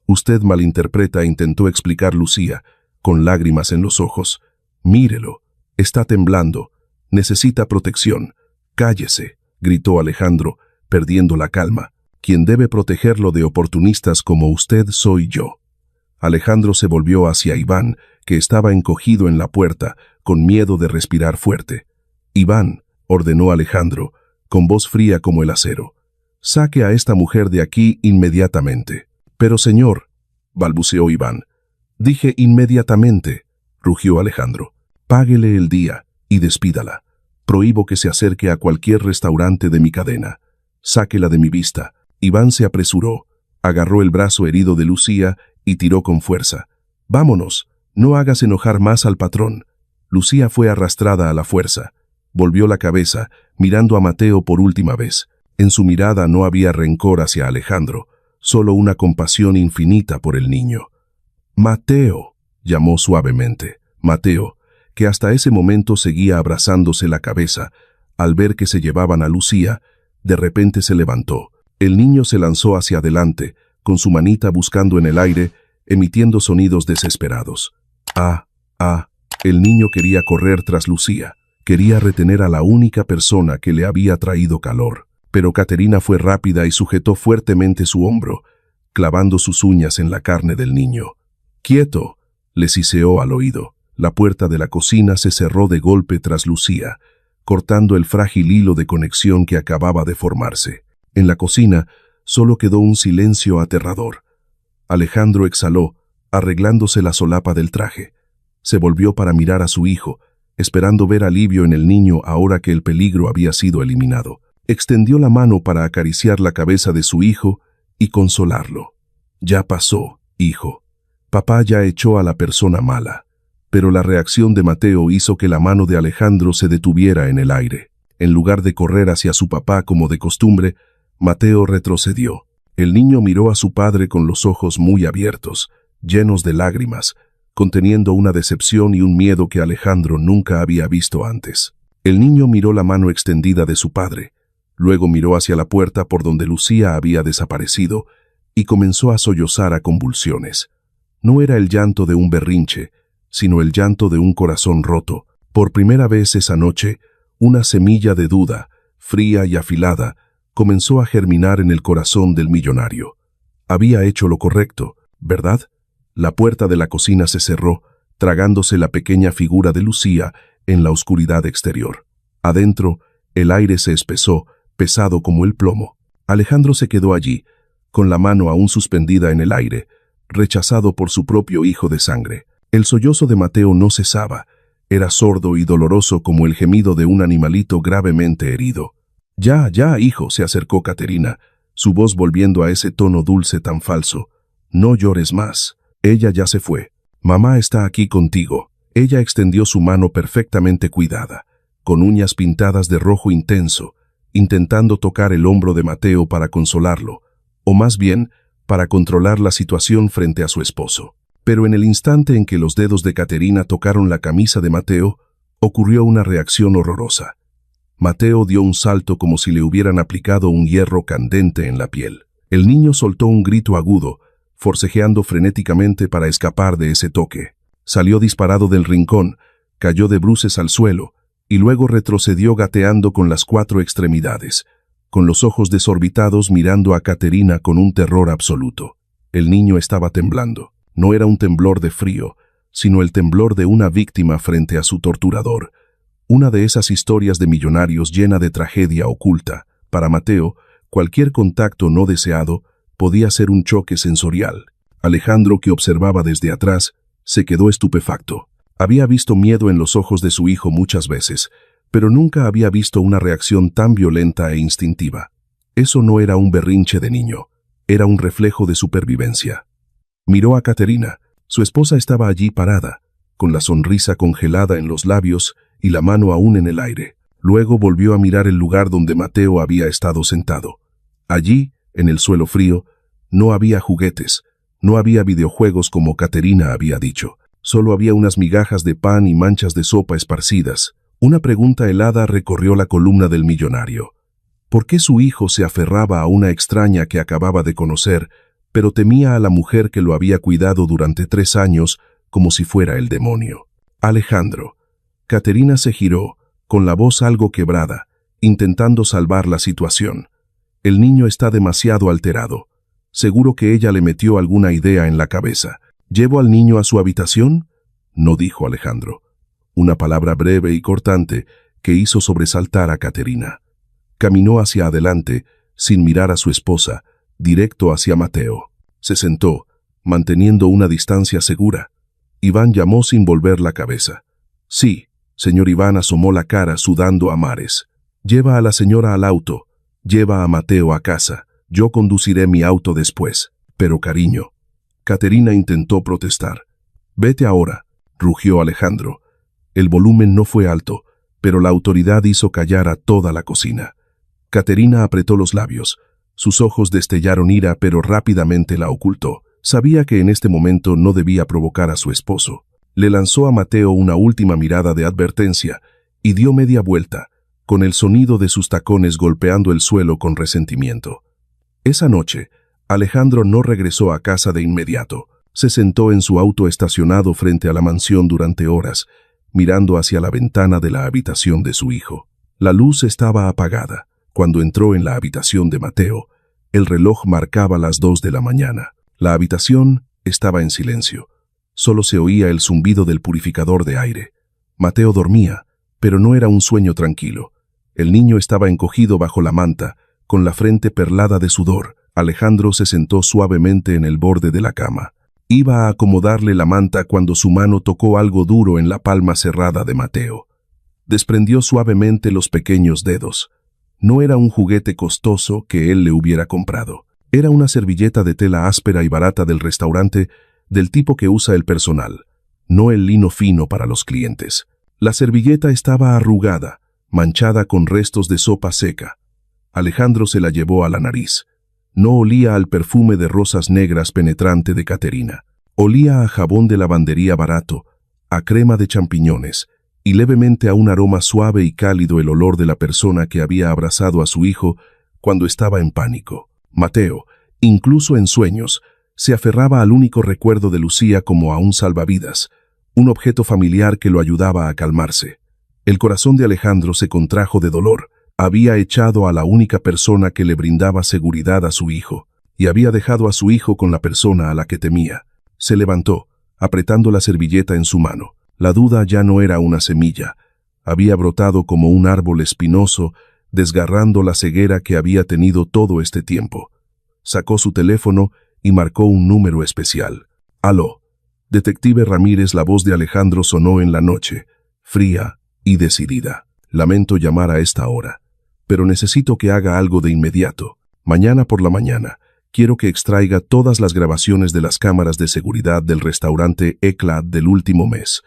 Usted malinterpreta», intentó explicar Lucía, con lágrimas en los ojos. «Mírelo. Está temblando. Necesita protección. Cállese», gritó Alejandro, perdiendo la calma. «Quien debe protegerlo de oportunistas como usted soy yo». Alejandro se volvió hacia Iván, que estaba encogido en la puerta, con miedo de respirar fuerte. «Iván», ordenó Alejandro, con voz fría como el acero, «saque a esta mujer de aquí inmediatamente». «Pero señor», balbuceó Iván. «Dije inmediatamente», rugió Alejandro. «Páguele el día y despídala. Prohíbo que se acerque a cualquier restaurante de mi cadena. Sáquela de mi vista». Iván se apresuró, agarró el brazo herido de Lucía y tiró con fuerza. «Vámonos, no hagas enojar más al patrón». Lucía fue arrastrada a la fuerza. Volvió la cabeza, mirando a Mateo por última vez. En su mirada no había rencor hacia Alejandro, solo una compasión infinita por el niño. «Mateo», llamó suavemente. Mateo, que hasta ese momento seguía abrazándose la cabeza, al ver que se llevaban a Lucía, de repente se levantó. El niño se lanzó hacia adelante, con su manita buscando en el aire, emitiendo sonidos desesperados. El niño quería correr tras Lucía, quería retener a la única persona que le había traído calor. pero Caterina fue rápida y sujetó fuertemente su hombro, clavando sus uñas en la carne del niño. «¡Quieto!», le siseó al oído. La puerta de la cocina se cerró de golpe tras Lucía, cortando el frágil hilo de conexión que acababa de formarse. En la cocina solo quedó un silencio aterrador. Alejandro exhaló, arreglándose la solapa del traje. Se volvió para mirar a su hijo, esperando ver alivio en el niño ahora que el peligro había sido eliminado. Extendió la mano para acariciar la cabeza de su hijo y consolarlo. «Ya pasó, hijo. Papá ya echó a la persona mala». Pero la reacción de Mateo hizo que la mano de Alejandro se detuviera en el aire. En lugar de correr hacia su papá como de costumbre, Mateo retrocedió. El niño miró a su padre con los ojos muy abiertos, llenos de lágrimas, conteniendo una decepción y un miedo que Alejandro nunca había visto antes. El niño miró la mano extendida de su padre, luego miró hacia la puerta por donde Lucía había desaparecido y comenzó a sollozar a convulsiones. No era el llanto de un berrinche, sino el llanto de un corazón roto. Por primera vez esa noche, una semilla de duda, fría y afilada, comenzó a germinar en el corazón del millonario. Había hecho lo correcto, ¿verdad? La puerta de la cocina se cerró, tragándose la pequeña figura de Lucía en la oscuridad exterior. Adentro, el aire se espesó, pesado como el plomo. Alejandro se quedó allí, con la mano aún suspendida en el aire, rechazado por su propio hijo de sangre. El sollozo de Mateo no cesaba, era sordo y doloroso como el gemido de un animalito gravemente herido. «Ya, ya, hijo», se acercó Caterina, su voz volviendo a ese tono dulce tan falso. «No llores más. Ella ya se fue. Mamá está aquí contigo». Ella extendió su mano perfectamente cuidada, con uñas pintadas de rojo intenso, intentando tocar el hombro de Mateo para consolarlo, o más bien, para controlar la situación frente a su esposo. Pero en el instante en que los dedos de Caterina tocaron la camisa de Mateo, ocurrió una reacción horrorosa. Mateo dio un salto como si le hubieran aplicado un hierro candente en la piel. El niño soltó un grito agudo, forcejeando frenéticamente para escapar de ese toque. Salió disparado del rincón, cayó de bruces al suelo, y luego retrocedió gateando con las 4 extremidades, con los ojos desorbitados mirando a Caterina con un terror absoluto. El niño estaba temblando. No era un temblor de frío, sino el temblor de una víctima frente a su torturador. Una de esas historias de millonarios llena de tragedia oculta. Para Mateo, cualquier contacto no deseado podía ser un choque sensorial. Alejandro, que observaba desde atrás, se quedó estupefacto. Había visto miedo en los ojos de su hijo muchas veces, pero nunca había visto una reacción tan violenta e instintiva. Eso no era un berrinche de niño, era un reflejo de supervivencia. Miró a Caterina. Su esposa estaba allí parada, con la sonrisa congelada en los labios y la mano aún en el aire. Luego volvió a mirar el lugar donde Mateo había estado sentado. Allí, en el suelo frío, no había juguetes, no había videojuegos como Caterina había dicho. Solo había unas migajas de pan y manchas de sopa esparcidas. Una pregunta helada recorrió la columna del millonario. ¿Por qué su hijo se aferraba a una extraña que acababa de conocer, pero temía a la mujer que lo había cuidado durante 3 años como si fuera el demonio? Alejandro. Caterina se giró, con la voz algo quebrada, intentando salvar la situación. El niño está demasiado alterado. Seguro que ella le metió alguna idea en la cabeza. ¿Llevo al niño a su habitación?, no dijo Alejandro. Una palabra breve y cortante que hizo sobresaltar a Caterina. Caminó hacia adelante, sin mirar a su esposa, directo hacia Mateo. Se sentó, manteniendo una distancia segura. Iván llamó sin volver la cabeza. «Sí», señor Iván asomó la cara sudando a mares. «Lleva a la señora al auto, lleva a Mateo a casa, yo conduciré mi auto después». «Pero cariño». Caterina intentó protestar. «Vete ahora», rugió Alejandro. El volumen no fue alto, pero la autoridad hizo callar a toda la cocina. Caterina apretó los labios. Sus ojos destellaron ira, pero rápidamente la ocultó. Sabía que en este momento no debía provocar a su esposo. Le lanzó a Mateo una última mirada de advertencia y dio media vuelta, con el sonido de sus tacones golpeando el suelo con resentimiento. Esa noche, Alejandro no regresó a casa de inmediato. Se sentó en su auto estacionado frente a la mansión durante horas, mirando hacia la ventana de la habitación de su hijo. La luz estaba apagada. Cuando entró en la habitación de Mateo, el reloj marcaba las 2 de la mañana. La habitación estaba en silencio. Solo se oía el zumbido del purificador de aire. Mateo dormía, pero no era un sueño tranquilo. El niño estaba encogido bajo la manta, con la frente perlada de sudor. Alejandro se sentó suavemente en el borde de la cama. Iba a acomodarle la manta cuando su mano tocó algo duro en la palma cerrada de Mateo. Desprendió suavemente los pequeños dedos. No era un juguete costoso que él le hubiera comprado. Era una servilleta de tela áspera y barata del restaurante, del tipo que usa el personal, no el lino fino para los clientes. La servilleta estaba arrugada, manchada con restos de sopa seca. Alejandro se la llevó a la nariz. No olía al perfume de rosas negras penetrante de Caterina. Olía a jabón de lavandería barato, a crema de champiñones, y levemente a un aroma suave y cálido, el olor de la persona que había abrazado a su hijo cuando estaba en pánico. Mateo, incluso en sueños, se aferraba al único recuerdo de Lucía como a un salvavidas, un objeto familiar que lo ayudaba a calmarse. El corazón de Alejandro se contrajo de dolor. Había echado a la única persona que le brindaba seguridad a su hijo, y había dejado a su hijo con la persona a la que temía. Se levantó, apretando la servilleta en su mano. La duda ya no era una semilla. Había brotado como un árbol espinoso, desgarrando la ceguera que había tenido todo este tiempo. Sacó su teléfono y marcó un número especial. «Aló, detective Ramírez». La voz de Alejandro sonó en la noche, fría y decidida. «Lamento llamar a esta hora, pero necesito que haga algo de inmediato. Mañana por la mañana, quiero que extraiga todas las grabaciones de las cámaras de seguridad del restaurante Eclat del último mes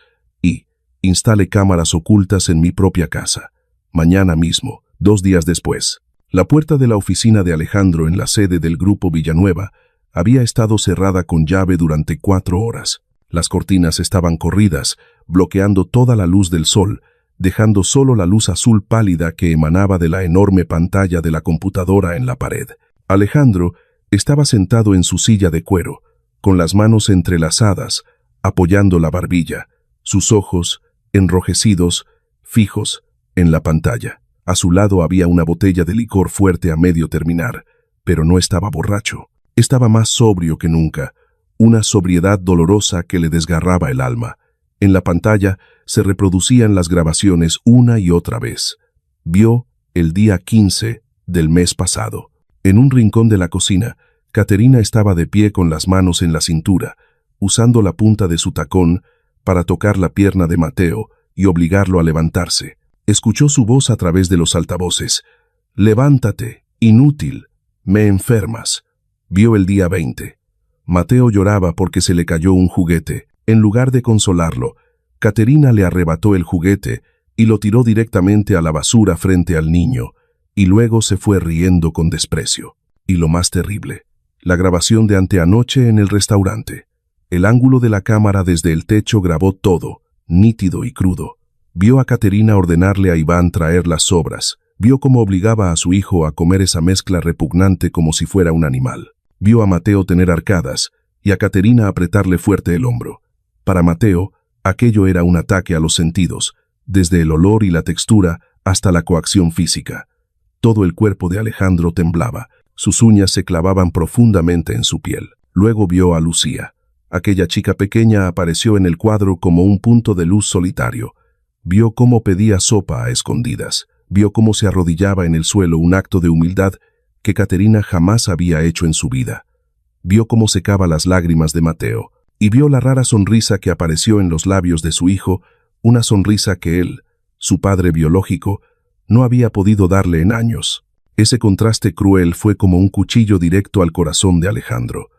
y instale cámaras ocultas en mi propia casa. Mañana mismo». 2 días después, la puerta de la oficina de Alejandro en la sede del Grupo Villanueva había estado cerrada con llave durante 4 horas. Las cortinas estaban corridas, bloqueando toda la luz del sol, dejando solo la luz azul pálida que emanaba de la enorme pantalla de la computadora en la pared. Alejandro estaba sentado en su silla de cuero, con las manos entrelazadas, apoyando la barbilla, sus ojos, enrojecidos, fijos en la pantalla. A su lado había una botella de licor fuerte a medio terminar, pero no estaba borracho. Estaba más sobrio que nunca, una sobriedad dolorosa que le desgarraba el alma. En la pantalla se reproducían las grabaciones una y otra vez. Vio el día 15 del mes pasado. En un rincón de la cocina, Caterina estaba de pie con las manos en la cintura, usando la punta de su tacón para tocar la pierna de Mateo y obligarlo a levantarse. Escuchó su voz a través de los altavoces. «Levántate, inútil, me enfermas». Vio el día 20. Mateo lloraba porque se le cayó un juguete. En lugar de consolarlo, Caterina le arrebató el juguete y lo tiró directamente a la basura frente al niño, y luego se fue riendo con desprecio. Y lo más terrible, la grabación de anteanoche en el restaurante. El ángulo de la cámara desde el techo grabó todo, nítido y crudo. Vio a Caterina ordenarle a Iván traer las sobras. Vio cómo obligaba a su hijo a comer esa mezcla repugnante como si fuera un animal. Vio a Mateo tener arcadas y a Caterina apretarle fuerte el hombro. Para Mateo, aquello era un ataque a los sentidos, desde el olor y la textura hasta la coacción física. Todo el cuerpo de Alejandro temblaba. Sus uñas se clavaban profundamente en su piel. Luego vio a Lucía. Aquella chica pequeña apareció en el cuadro como un punto de luz solitario. Vio cómo pedía sopa a escondidas. Vio cómo se arrodillaba en el suelo, un acto de humildad que Caterina jamás había hecho en su vida. Vio cómo secaba las lágrimas de Mateo, y vio la rara sonrisa que apareció en los labios de su hijo, una sonrisa que él, su padre biológico, no había podido darle en años. Ese contraste cruel fue como un cuchillo directo al corazón de Alejandro.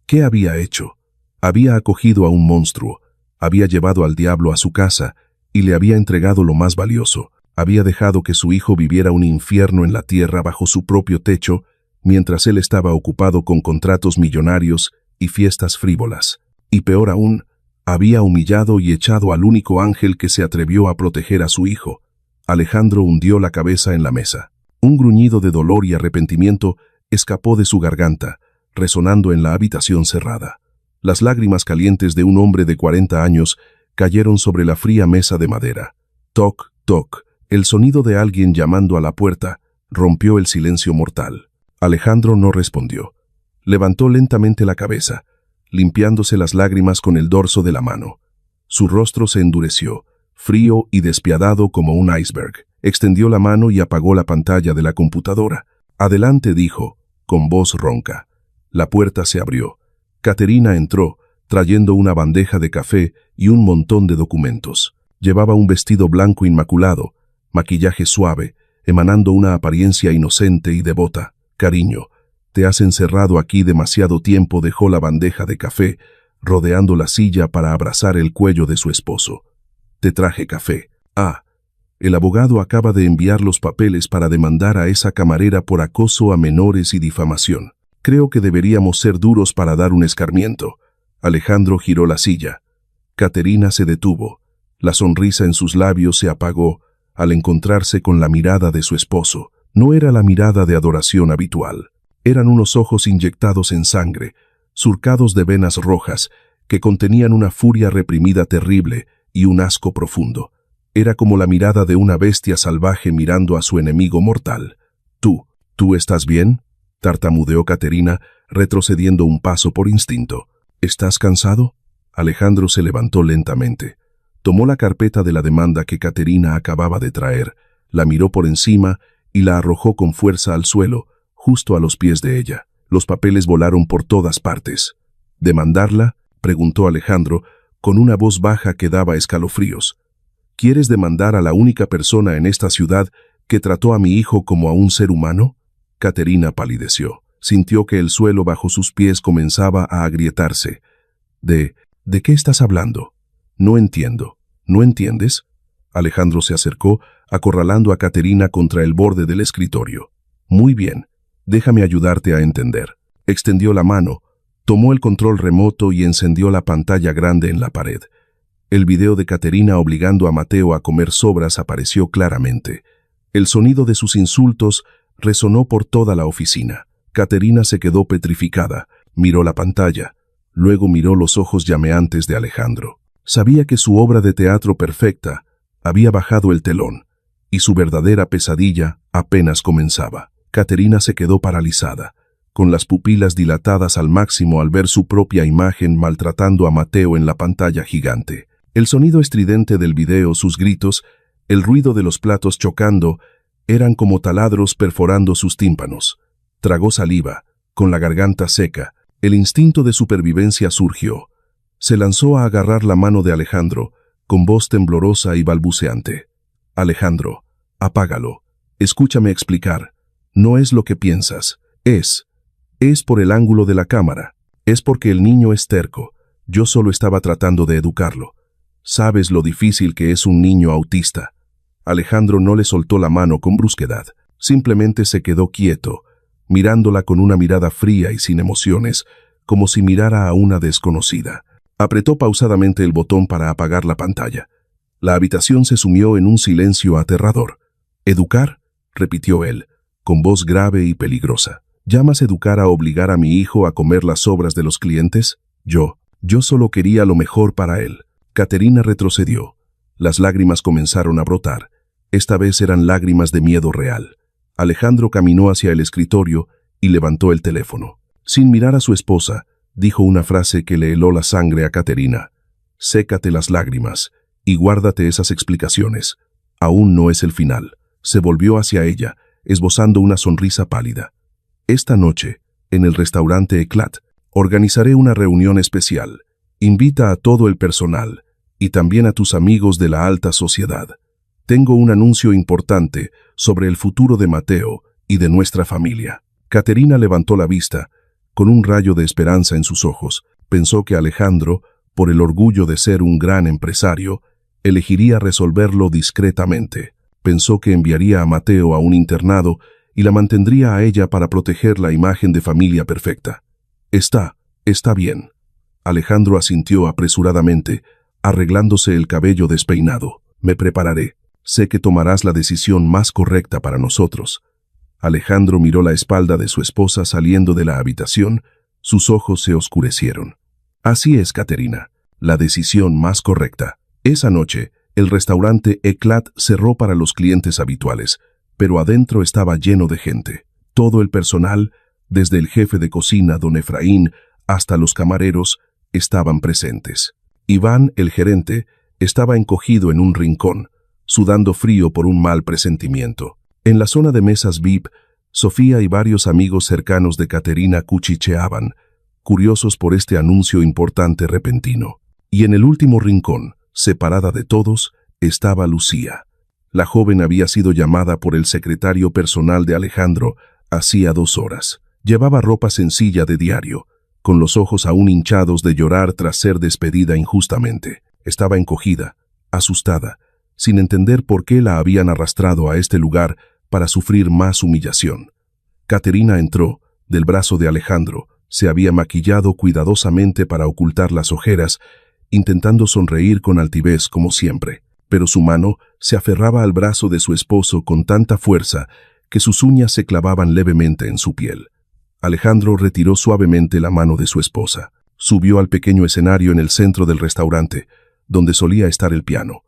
¿Qué había hecho? Había acogido a un monstruo, había llevado al diablo a su casa y le había entregado lo más valioso. Había dejado que su hijo viviera un infierno en la tierra bajo su propio techo, mientras él estaba ocupado con contratos millonarios y fiestas frívolas. Y peor aún, había humillado y echado al único ángel que se atrevió a proteger a su hijo. Alejandro hundió la cabeza en la mesa. Un gruñido de dolor y arrepentimiento escapó de su garganta, resonando en la habitación cerrada. Las lágrimas calientes de un hombre de 40 años cayeron sobre la fría mesa de madera. Toc, toc. El sonido de alguien llamando a la puerta Rompió el silencio mortal. Alejandro no respondió. Levantó lentamente la cabeza, limpiándose las lágrimas con el dorso de la mano. Su rostro se endureció, frío y despiadado como un iceberg. Extendió la mano y apagó la pantalla de la computadora. «Adelante», dijo, con voz ronca. La puerta se abrió. Caterina entró, trayendo una bandeja de café y un montón de documentos. Llevaba un vestido blanco inmaculado, maquillaje suave, emanando una apariencia inocente y devota. «Cariño, te has encerrado aquí demasiado tiempo», dejó la bandeja de café, rodeando la silla para abrazar el cuello de su esposo. «Te traje café». «Ah, el abogado acaba de enviar los papeles para demandar a esa camarera por acoso a menores y difamación. Creo que deberíamos ser duros para dar un escarmiento». Alejandro giró la silla. Caterina se detuvo. La sonrisa en sus labios se apagó al encontrarse con la mirada de su esposo. No era la mirada de adoración habitual. Eran unos ojos inyectados en sangre, surcados de venas rojas, que contenían una furia reprimida terrible y un asco profundo. Era como la mirada de una bestia salvaje mirando a su enemigo mortal. ¿Tú estás bien?», tartamudeó Caterina, retrocediendo un paso por instinto. «¿Estás cansado?». Alejandro se levantó lentamente. Tomó la carpeta de la demanda que Caterina acababa de traer, la miró por encima y la arrojó con fuerza al suelo, justo a los pies de ella. Los papeles volaron por todas partes. «¿Demandarla?», preguntó Alejandro, con una voz baja que daba escalofríos. «¿Quieres demandar a la única persona en esta ciudad que trató a mi hijo como a un ser humano?». Caterina palideció. Sintió que el suelo bajo sus pies comenzaba a agrietarse. ¿De qué estás hablando? «No entiendo». «¿No entiendes?». Alejandro se acercó, acorralando a Caterina contra el borde del escritorio. «Muy bien, déjame ayudarte a entender». Extendió la mano, tomó el control remoto y encendió la pantalla grande en la pared. El video de Caterina obligando a Mateo a comer sobras apareció claramente. El sonido de sus insultos resonó por toda la oficina. Caterina se quedó petrificada, miró la pantalla, luego miró los ojos llameantes de Alejandro. Sabía que su obra de teatro perfecta había bajado el telón, y su verdadera pesadilla apenas comenzaba. Caterina se quedó paralizada, con las pupilas dilatadas al máximo al ver su propia imagen maltratando a Mateo en la pantalla gigante. El sonido estridente del video, sus gritos, el ruido de los platos chocando, eran como taladros perforando sus tímpanos. Tragó saliva, con la garganta seca. El instinto de supervivencia surgió. Se lanzó a agarrar la mano de Alejandro, con voz temblorosa y balbuceante. «Alejandro, apágalo. Escúchame explicar. No es lo que piensas. Es por el ángulo de la cámara. Es porque el niño es terco. Yo solo estaba tratando de educarlo. Sabes lo difícil que es un niño autista». Alejandro no le soltó la mano con brusquedad. Simplemente se quedó quieto, mirándola con una mirada fría y sin emociones, como si mirara a una desconocida. Apretó pausadamente el botón para apagar la pantalla. La habitación se sumió en un silencio aterrador. «¿Educar?», repitió él, con voz grave y peligrosa. «¿Llamas educar a obligar a mi hijo a comer las sobras de los clientes? Yo solo quería lo mejor para él». Caterina retrocedió. Las lágrimas comenzaron a brotar. Esta vez eran lágrimas de miedo real. Alejandro caminó hacia el escritorio y levantó el teléfono. Sin mirar a su esposa, dijo una frase que le heló la sangre a Caterina. «Sécate las lágrimas y guárdate esas explicaciones. Aún no es el final». Se volvió hacia ella, esbozando una sonrisa pálida. «Esta noche, en el restaurante Eclat, organizaré una reunión especial. Invita a todo el personal y también a tus amigos de la alta sociedad. Tengo un anuncio importante sobre el futuro de Mateo y de nuestra familia». Caterina levantó la vista, con un rayo de esperanza en sus ojos. Pensó que Alejandro, por el orgullo de ser un gran empresario, elegiría resolverlo discretamente. Pensó que enviaría a Mateo a un internado y la mantendría a ella para proteger la imagen de familia perfecta. Está bien». Alejandro asintió apresuradamente, arreglándose el cabello despeinado. «Me prepararé. Sé que tomarás la decisión más correcta para nosotros». Alejandro miró la espalda de su esposa saliendo de la habitación. Sus ojos se oscurecieron. «Así es, Caterina, la decisión más correcta». Esa noche, el restaurante Eclat cerró para los clientes habituales, pero adentro estaba lleno de gente. Todo el personal, desde el jefe de cocina, don Efraín, hasta los camareros, estaban presentes. Iván, el gerente, estaba encogido en un rincón, sudando frío por un mal presentimiento. En la zona de mesas VIP, Sofía y varios amigos cercanos de Caterina cuchicheaban, curiosos por este anuncio importante repentino. Y en el último rincón, separada de todos, estaba Lucía. La joven había sido llamada por el secretario personal de Alejandro hacía 2 horas. Llevaba ropa sencilla de diario, con los ojos aún hinchados de llorar tras ser despedida injustamente. Estaba encogida, asustada, sin entender por qué la habían arrastrado a este lugar para sufrir más humillación. Caterina entró, del brazo de Alejandro, se había maquillado cuidadosamente para ocultar las ojeras, intentando sonreír con altivez como siempre, pero su mano se aferraba al brazo de su esposo con tanta fuerza que sus uñas se clavaban levemente en su piel. Alejandro retiró suavemente la mano de su esposa. Subió al pequeño escenario en el centro del restaurante, donde solía estar el piano.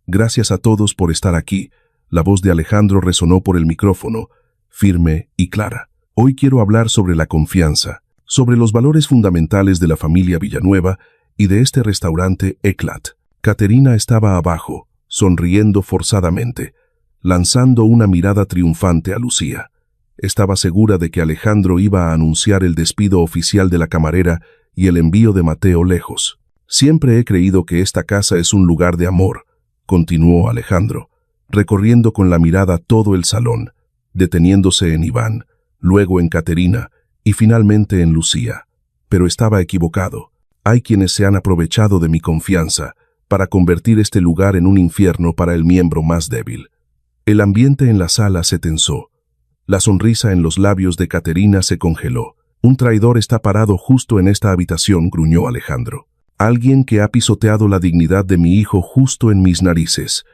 Gracias a todos por estar aquí. La voz de Alejandro resonó por el micrófono, firme y clara. Hoy quiero hablar sobre la confianza, sobre los valores fundamentales de la familia Villanueva y de este restaurante Eclat. Caterina estaba abajo, sonriendo forzadamente, lanzando una mirada triunfante a Lucía. Estaba segura de que Alejandro iba a anunciar el despido oficial de la camarera y el envío de Mateo lejos. Siempre he creído que esta casa es un lugar de amor, continuó Alejandro, recorriendo con la mirada todo el salón, deteniéndose en Iván, luego en Caterina y finalmente en Lucía. Pero estaba equivocado. Hay quienes se han aprovechado de mi confianza para convertir este lugar en un infierno para el miembro más débil. El ambiente en la sala se tensó. La sonrisa en los labios de Caterina se congeló. Un traidor está parado justo en esta habitación, gruñó Alejandro. Alguien que ha pisoteado la dignidad de mi hijo justo en mis narices.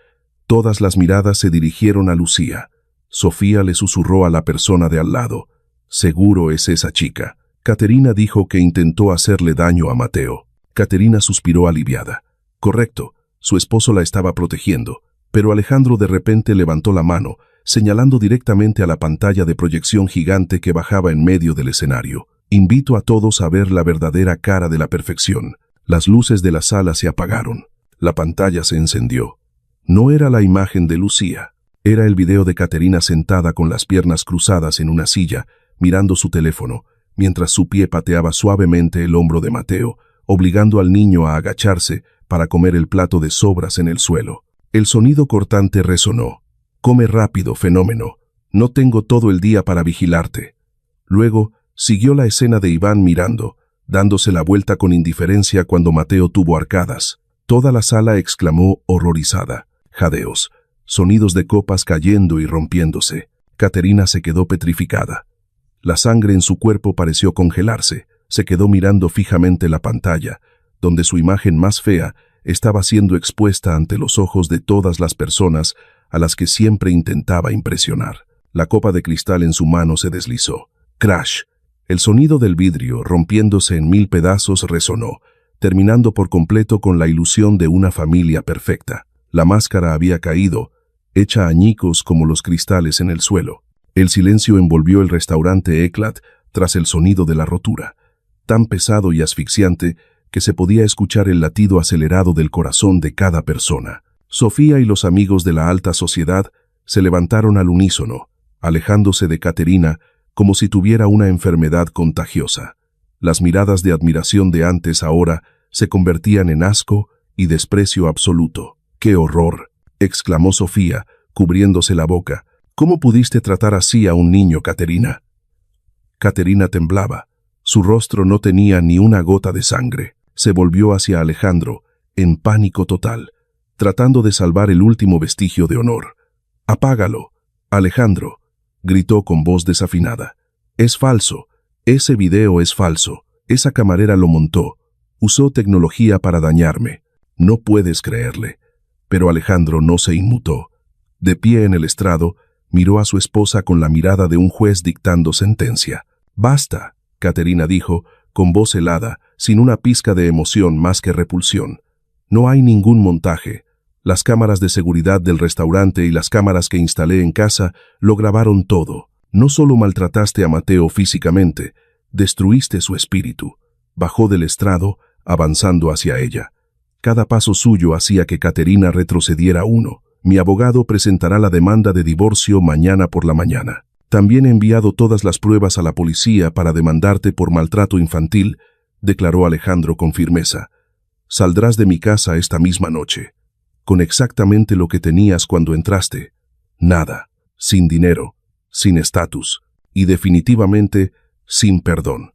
Todas las miradas se dirigieron a Lucía. Sofía le susurró a la persona de al lado. Seguro es esa chica. Caterina dijo que intentó hacerle daño a Mateo. Caterina suspiró aliviada. Correcto, su esposo la estaba protegiendo, pero Alejandro de repente levantó la mano, señalando directamente a la pantalla de proyección gigante que bajaba en medio del escenario. Invito a todos a ver la verdadera cara de la perfección. Las luces de la sala se apagaron. La pantalla se encendió. No era la imagen de Lucía. Era el video de Caterina sentada con las piernas cruzadas en una silla, mirando su teléfono, mientras su pie pateaba suavemente el hombro de Mateo, obligando al niño a agacharse para comer el plato de sobras en el suelo. El sonido cortante resonó. Come rápido, fenómeno. No tengo todo el día para vigilarte. Luego, siguió la escena de Iván mirando, dándose la vuelta con indiferencia cuando Mateo tuvo arcadas. Toda la sala exclamó horrorizada. Jadeos, sonidos de copas cayendo y rompiéndose. Caterina se quedó petrificada. La sangre en su cuerpo pareció congelarse. Se quedó mirando fijamente la pantalla, donde su imagen más fea estaba siendo expuesta ante los ojos de todas las personas a las que siempre intentaba impresionar. La copa de cristal en su mano se deslizó. Crash. El sonido del vidrio, rompiéndose en 1000 pedazos, resonó, terminando por completo con la ilusión de una familia perfecta. La máscara había caído, hecha añicos como los cristales en el suelo. El silencio envolvió el restaurante Eclat tras el sonido de la rotura, tan pesado y asfixiante que se podía escuchar el latido acelerado del corazón de cada persona. Sofía y los amigos de la alta sociedad se levantaron al unísono, alejándose de Caterina como si tuviera una enfermedad contagiosa. Las miradas de admiración de antes ahora se convertían en asco y desprecio absoluto. ¡Qué horror!, exclamó Sofía, cubriéndose la boca. ¿Cómo pudiste tratar así a un niño, Caterina? Caterina temblaba. Su rostro no tenía ni una gota de sangre. Se volvió hacia Alejandro, en pánico total, tratando de salvar el último vestigio de honor. «Apágalo, Alejandro», gritó con voz desafinada. «Es falso. Ese video es falso. Esa camarera lo montó. Usó tecnología para dañarme. No puedes creerle». Pero Alejandro no se inmutó. De pie en el estrado, miró a su esposa con la mirada de un juez dictando sentencia. «Basta», Caterina dijo, con voz helada, sin una pizca de emoción más que repulsión. «No hay ningún montaje. Las cámaras de seguridad del restaurante y las cámaras que instalé en casa lo grabaron todo. No solo maltrataste a Mateo físicamente, destruiste su espíritu. Bajó del estrado, avanzando hacia ella. Cada paso suyo hacía que Caterina retrocediera uno. Mi abogado presentará la demanda de divorcio mañana por la mañana. También he enviado todas las pruebas a la policía para demandarte por maltrato infantil, declaró Alejandro con firmeza. Saldrás de mi casa esta misma noche, con exactamente lo que tenías cuando entraste. Nada, sin dinero, sin estatus y definitivamente sin perdón.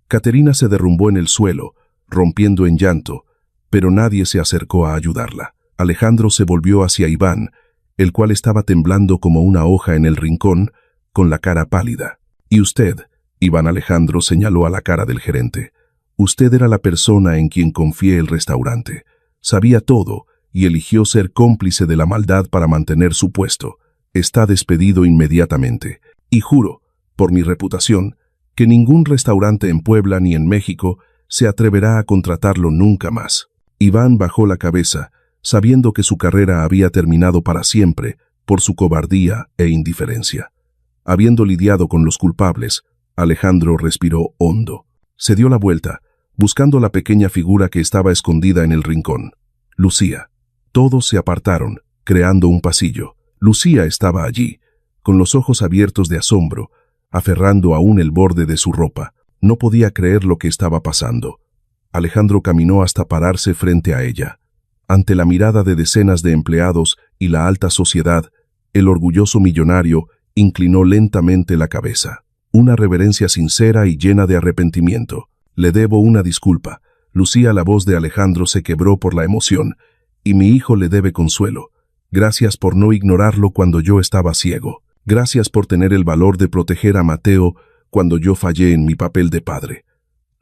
Caterina se derrumbó en el suelo, rompiendo en llanto, pero nadie se acercó a ayudarla. Alejandro se volvió hacia Iván, el cual estaba temblando como una hoja en el rincón, con la cara pálida. «¿Y usted?», Iván Alejandro señaló a la cara del gerente. «Usted era la persona en quien confié el restaurante. Sabía todo y eligió ser cómplice de la maldad para mantener su puesto. Está despedido inmediatamente. Y juro, por mi reputación, que ningún restaurante en Puebla ni en México se atreverá a contratarlo nunca más». Iván bajó la cabeza, sabiendo que su carrera había terminado para siempre por su cobardía e indiferencia. Habiendo lidiado con los culpables, Alejandro respiró hondo. Se dio la vuelta, buscando la pequeña figura que estaba escondida en el rincón. Lucía. Todos se apartaron, creando un pasillo. Lucía estaba allí, con los ojos abiertos de asombro, aferrando aún el borde de su ropa. No podía creer lo que estaba pasando. Alejandro caminó hasta pararse frente a ella. Ante la mirada de decenas de empleados y la alta sociedad, el orgulloso millonario inclinó lentamente la cabeza. Una reverencia sincera y llena de arrepentimiento. «Le debo una disculpa». Lucía, la voz de Alejandro se quebró por la emoción. «Y mi hijo le debe consuelo. Gracias por no ignorarlo cuando yo estaba ciego. Gracias por tener el valor de proteger a Mateo cuando yo fallé en mi papel de padre».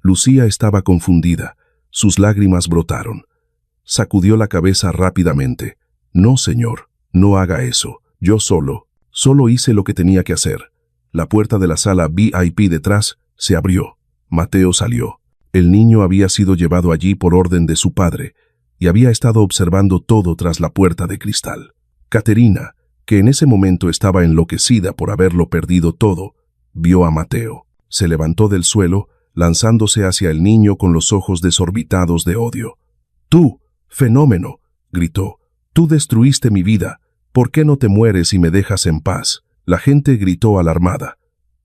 Lucía estaba confundida. Sus lágrimas brotaron. Sacudió la cabeza rápidamente. «No, señor, no haga eso. Yo solo hice lo que tenía que hacer». La puerta de la sala VIP detrás se abrió. Mateo salió. El niño había sido llevado allí por orden de su padre y había estado observando todo tras la puerta de cristal. Caterina, que en ese momento estaba enloquecida por haberlo perdido todo, vio a Mateo. Se levantó del suelo, lanzándose hacia el niño con los ojos desorbitados de odio. «Tú, fenómeno», gritó, «tú destruiste mi vida. ¿Por qué no te mueres y me dejas en paz?». La gente gritó alarmada.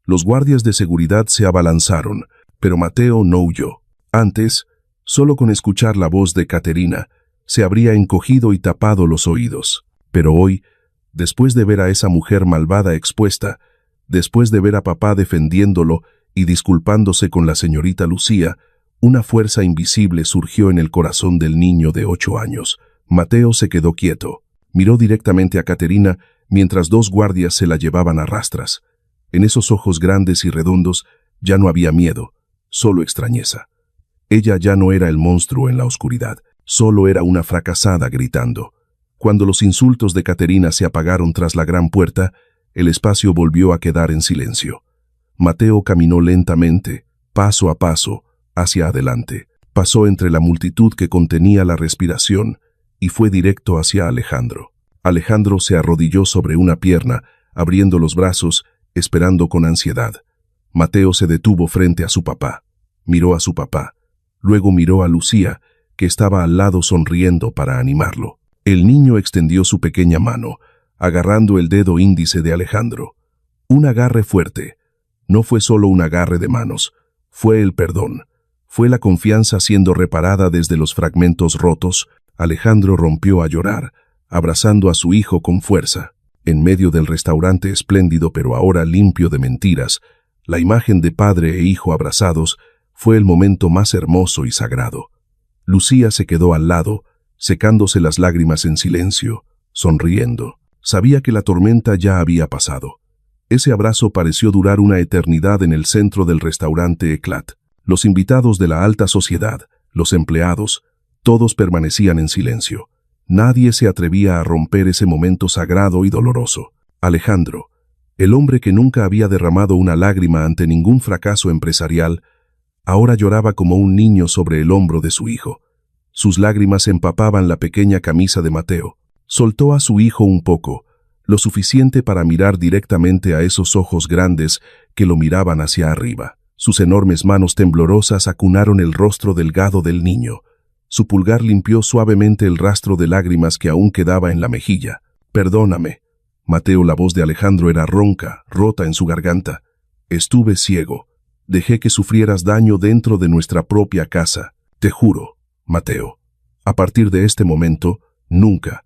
Los guardias de seguridad se abalanzaron, pero Mateo no huyó. Antes, solo con escuchar la voz de Caterina, se habría encogido y tapado los oídos. Pero hoy, después de ver a esa mujer malvada expuesta, después de ver a papá defendiéndolo y disculpándose con la señorita Lucía, una fuerza invisible surgió en el corazón del niño de 8 años. Mateo se quedó quieto. Miró directamente a Caterina mientras 2 guardias se la llevaban a rastras. En esos ojos grandes y redondos ya no había miedo, solo extrañeza. Ella ya no era el monstruo en la oscuridad, solo era una fracasada gritando. Cuando los insultos de Caterina se apagaron tras la gran puerta, el espacio volvió a quedar en silencio. Mateo caminó lentamente, paso a paso, hacia adelante. Pasó entre la multitud que contenía la respiración y fue directo hacia Alejandro. Alejandro se arrodilló sobre una pierna, abriendo los brazos, esperando con ansiedad. Mateo se detuvo frente a su papá. Miró a su papá. Luego miró a Lucía, que estaba al lado sonriendo para animarlo. El niño extendió su pequeña mano, agarrando el dedo índice de Alejandro. Un agarre fuerte. No fue solo un agarre de manos, fue el perdón. Fue la confianza siendo reparada desde los fragmentos rotos. Alejandro rompió a llorar, abrazando a su hijo con fuerza. En medio del restaurante espléndido pero ahora limpio de mentiras, la imagen de padre e hijo abrazados fue el momento más hermoso y sagrado. Lucía se quedó al lado, secándose las lágrimas en silencio, sonriendo. Sabía que la tormenta ya había pasado. Ese abrazo pareció durar una eternidad en el centro del restaurante Eclat. Los invitados de la alta sociedad, los empleados, todos permanecían en silencio. Nadie se atrevía a romper ese momento sagrado y doloroso. Alejandro, el hombre que nunca había derramado una lágrima ante ningún fracaso empresarial, ahora lloraba como un niño sobre el hombro de su hijo. Sus lágrimas empapaban la pequeña camisa de Mateo. Soltó a su hijo un poco, lo suficiente para mirar directamente a esos ojos grandes que lo miraban hacia arriba. Sus enormes manos temblorosas acunaron el rostro delgado del niño. Su pulgar limpió suavemente el rastro de lágrimas que aún quedaba en la mejilla. «Perdóname». Mateo, la voz de Alejandro era ronca, rota en su garganta. «Estuve ciego. Dejé que sufrieras daño dentro de nuestra propia casa. Te juro, Mateo. A partir de este momento, nunca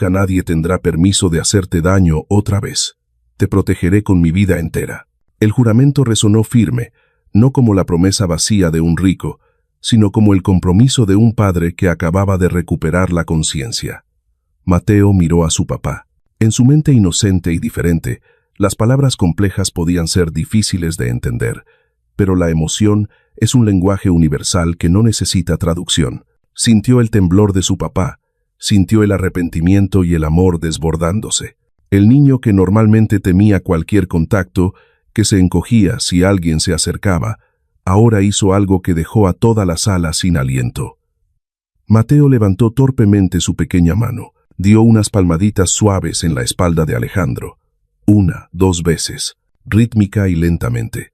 nadie tendrá permiso de hacerte daño otra vez. Te protegeré con mi vida entera». El juramento resonó firme, no como la promesa vacía de un rico, sino como el compromiso de un padre que acababa de recuperar la conciencia. Mateo miró a su papá. En su mente inocente y diferente, las palabras complejas podían ser difíciles de entender, pero la emoción es un lenguaje universal que no necesita traducción. Sintió el temblor de su papá, sintió el arrepentimiento y el amor desbordándose. El niño que normalmente temía cualquier contacto, que se encogía si alguien se acercaba, ahora hizo algo que dejó a toda la sala sin aliento. Mateo levantó torpemente su pequeña mano, dio unas palmaditas suaves en la espalda de Alejandro. 1, 2 veces, rítmica y lentamente.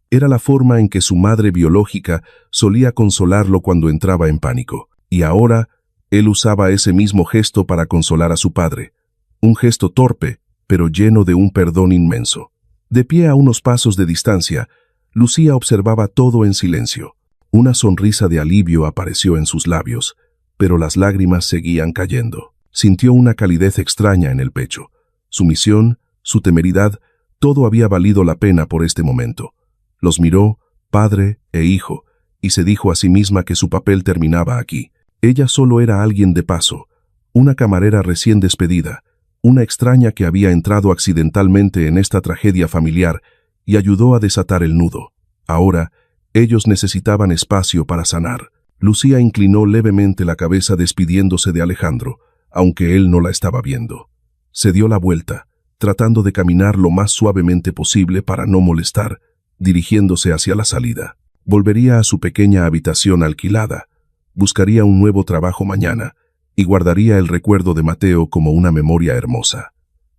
Era la forma en que su madre biológica solía consolarlo cuando entraba en pánico, y ahora él usaba ese mismo gesto para consolar a su padre. Un gesto torpe, pero lleno de un perdón inmenso. De pie a unos pasos de distancia, Lucía observaba todo en silencio. Una sonrisa de alivio apareció en sus labios, pero las lágrimas seguían cayendo. Sintió una calidez extraña en el pecho. Su misión, su temeridad, todo había valido la pena por este momento. Los miró, padre e hijo, y se dijo a sí misma que su papel terminaba aquí. Ella solo era alguien de paso, una camarera recién despedida, una extraña que había entrado accidentalmente en esta tragedia familiar y ayudó a desatar el nudo. Ahora, ellos necesitaban espacio para sanar. Lucía inclinó levemente la cabeza despidiéndose de Alejandro, aunque él no la estaba viendo. Se dio la vuelta, tratando de caminar lo más suavemente posible para no molestar, dirigiéndose hacia la salida. Volvería a su pequeña habitación alquilada, buscaría un nuevo trabajo mañana y guardaría el recuerdo de Mateo como una memoria hermosa.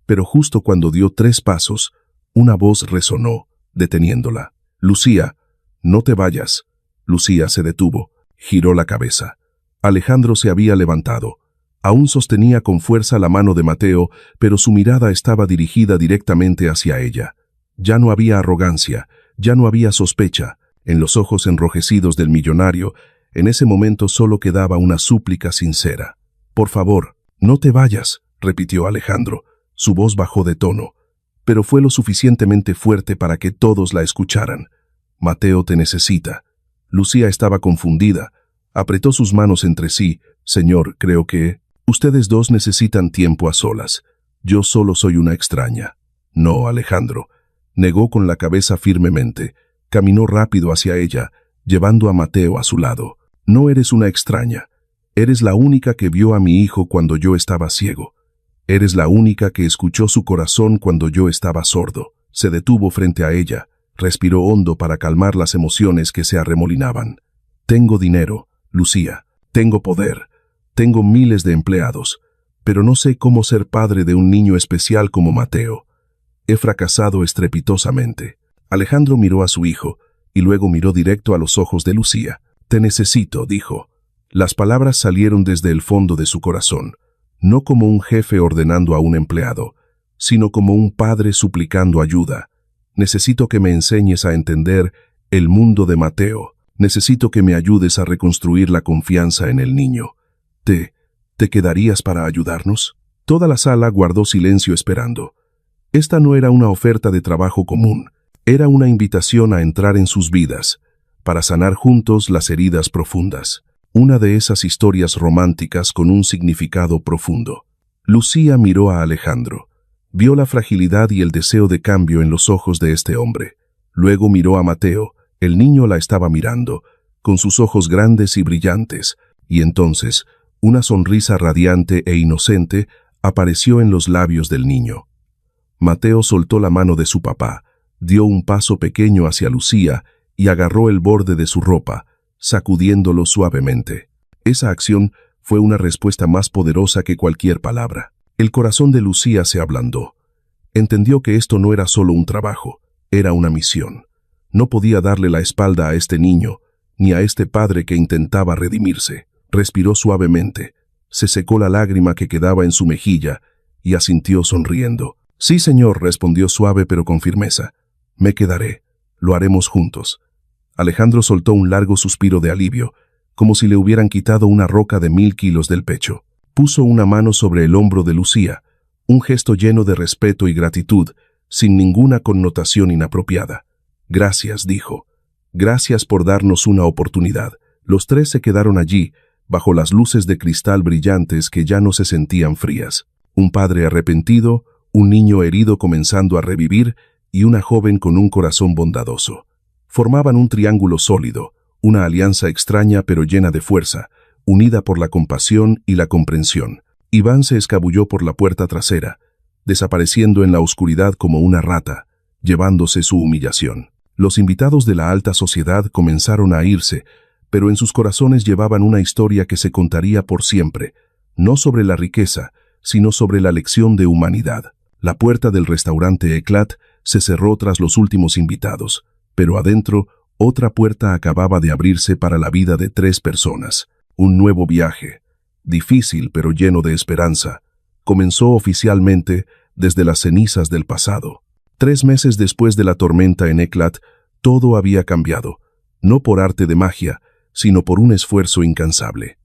Pero justo cuando dio 3 pasos, una voz resonó, deteniéndola. «Lucía, no te vayas». Lucía se detuvo, giró la cabeza. Alejandro se había levantado. Aún sostenía con fuerza la mano de Mateo, pero su mirada estaba dirigida directamente hacia ella. Ya no había arrogancia, ya no había sospecha. En los ojos enrojecidos del millonario, en ese momento solo quedaba una súplica sincera. «Por favor, no te vayas», repitió Alejandro. Su voz bajó de tono, pero fue lo suficientemente fuerte para que todos la escucharan. «Mateo te necesita». Lucía estaba confundida. Apretó sus manos entre sí. «Señor, creo que ustedes dos necesitan tiempo a solas. Yo solo soy una extraña». «No, Alejandro», negó con la cabeza firmemente. Caminó rápido hacia ella, llevando a Mateo a su lado. «No eres una extraña. Eres la única que vio a mi hijo cuando yo estaba ciego. Eres la única que escuchó su corazón cuando yo estaba sordo». Se detuvo frente a ella, respiró hondo para calmar las emociones que se arremolinaban. «Tengo dinero, Lucía. Tengo poder. Tengo miles de empleados. Pero no sé cómo ser padre de un niño especial como Mateo. He fracasado estrepitosamente». Alejandro miró a su hijo, y luego miró directo a los ojos de Lucía. «Te necesito», dijo. Las palabras salieron desde el fondo de su corazón, no como un jefe ordenando a un empleado, sino como un padre suplicando ayuda. «Necesito que me enseñes a entender el mundo de Mateo. Necesito que me ayudes a reconstruir la confianza en el niño. ¿Te quedarías para ayudarnos?» Toda la sala guardó silencio esperando. Esta no era una oferta de trabajo común, era una invitación a entrar en sus vidas, para sanar juntos las heridas profundas. Una de esas historias románticas con un significado profundo. Lucía miró a Alejandro. Vio la fragilidad y el deseo de cambio en los ojos de este hombre. Luego miró a Mateo. El niño la estaba mirando, con sus ojos grandes y brillantes, y entonces una sonrisa radiante e inocente apareció en los labios del niño. Mateo soltó la mano de su papá, dio un paso pequeño hacia Lucía y agarró el borde de su ropa, sacudiéndolo suavemente. Esa acción fue una respuesta más poderosa que cualquier palabra. El corazón de Lucía se ablandó. Entendió que esto no era solo un trabajo, era una misión. No podía darle la espalda a este niño, ni a este padre que intentaba redimirse. Respiró suavemente, se secó la lágrima que quedaba en su mejilla y asintió sonriendo. «Sí, señor», respondió suave pero con firmeza. «Me quedaré. Lo haremos juntos». Alejandro soltó un largo suspiro de alivio, como si le hubieran quitado una roca de 1000 kilos del pecho. Puso una mano sobre el hombro de Lucía, un gesto lleno de respeto y gratitud, sin ninguna connotación inapropiada. «Gracias», dijo. «Gracias por darnos una oportunidad». Los tres se quedaron allí, bajo las luces de cristal brillantes que ya no se sentían frías. Un padre arrepentido, un niño herido comenzando a revivir y una joven con un corazón bondadoso. Formaban un triángulo sólido, una alianza extraña pero llena de fuerza, unida por la compasión y la comprensión. Iván se escabulló por la puerta trasera, desapareciendo en la oscuridad como una rata, llevándose su humillación. Los invitados de la alta sociedad comenzaron a irse, pero en sus corazones llevaban una historia que se contaría por siempre, no sobre la riqueza, sino sobre la lección de humanidad. La puerta del restaurante Eclat se cerró tras los últimos invitados, pero adentro otra puerta acababa de abrirse para la vida de 3 personas. Un nuevo viaje, difícil pero lleno de esperanza, comenzó oficialmente desde las cenizas del pasado. 3 meses después de la tormenta en Eclat, todo había cambiado, no por arte de magia, sino por un esfuerzo incansable.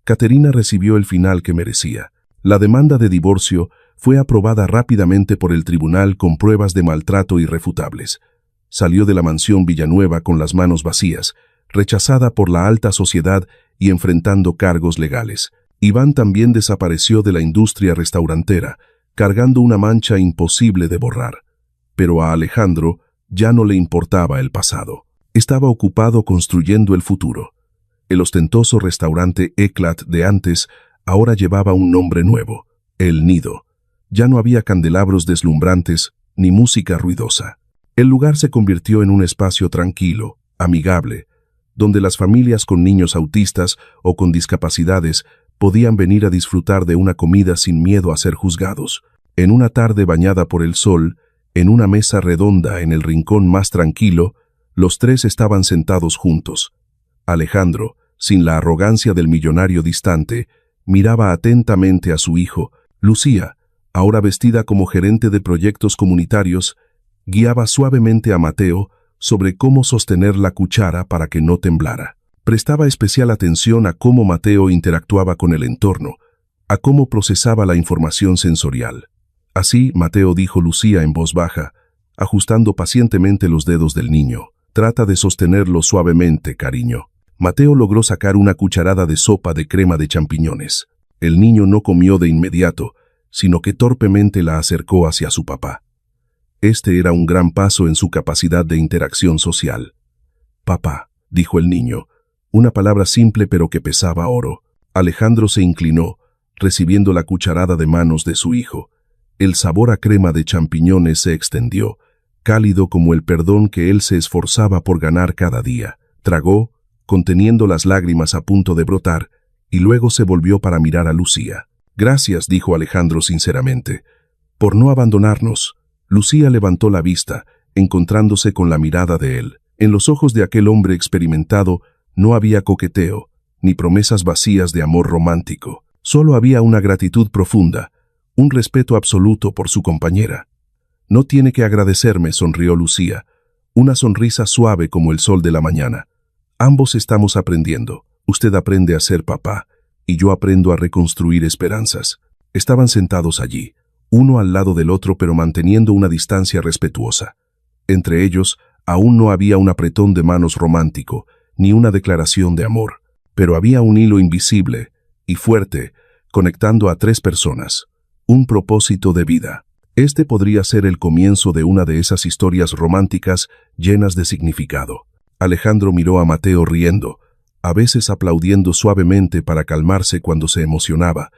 Caterina recibió el final que merecía. La demanda de divorcio fue aprobada rápidamente por el tribunal con pruebas de maltrato irrefutables. Salió de la mansión Villanueva con las manos vacías, rechazada por la alta sociedad y enfrentando cargos legales. Iván también desapareció de la industria restaurantera, cargando una mancha imposible de borrar. Pero a Alejandro ya no le importaba el pasado. Estaba ocupado construyendo el futuro. El ostentoso restaurante Eclat de antes ahora llevaba un nombre nuevo, El Nido. Ya no había candelabros deslumbrantes ni música ruidosa. El lugar se convirtió en un espacio tranquilo, amigable, donde las familias con niños autistas o con discapacidades podían venir a disfrutar de una comida sin miedo a ser juzgados. En una tarde bañada por el sol, en una mesa redonda en el rincón más tranquilo, los 3 estaban sentados juntos. Alejandro, sin la arrogancia del millonario distante, miraba atentamente a su hijo. Lucía, ahora vestida como gerente de proyectos comunitarios, guiaba suavemente a Mateo sobre cómo sostener la cuchara para que no temblara. Prestaba especial atención a cómo Mateo interactuaba con el entorno, a cómo procesaba la información sensorial. Así, Mateo, dijo Lucía en voz baja, ajustando pacientemente los dedos del niño. «Trata de sostenerlo suavemente, cariño». Mateo logró sacar una cucharada de sopa de crema de champiñones. El niño no comió de inmediato, sino que torpemente la acercó hacia su papá. Este era un gran paso en su capacidad de interacción social. «Papá», dijo el niño, una palabra simple pero que pesaba oro. Alejandro se inclinó, recibiendo la cucharada de manos de su hijo. El sabor a crema de champiñones se extendió, cálido como el perdón que él se esforzaba por ganar cada día. Tragó, conteniendo las lágrimas a punto de brotar, y luego se volvió para mirar a Lucía. «Gracias», dijo Alejandro sinceramente, «por no abandonarnos». Lucía levantó la vista, encontrándose con la mirada de él. En los ojos de aquel hombre experimentado no había coqueteo, ni promesas vacías de amor romántico. Solo había una gratitud profunda, un respeto absoluto por su compañera. «No tiene que agradecerme», sonrió Lucía, una sonrisa suave como el sol de la mañana. «Ambos estamos aprendiendo. Usted aprende a ser papá, y yo aprendo a reconstruir esperanzas». Estaban sentados allí, uno al lado del otro pero manteniendo una distancia respetuosa. Entre ellos aún no había un apretón de manos romántico, ni una declaración de amor, pero había un hilo invisible y fuerte conectando a 3 personas, un propósito de vida. Este podría ser el comienzo de una de esas historias románticas llenas de significado. Alejandro miró a Mateo riendo, a veces aplaudiendo suavemente para calmarse cuando se emocionaba,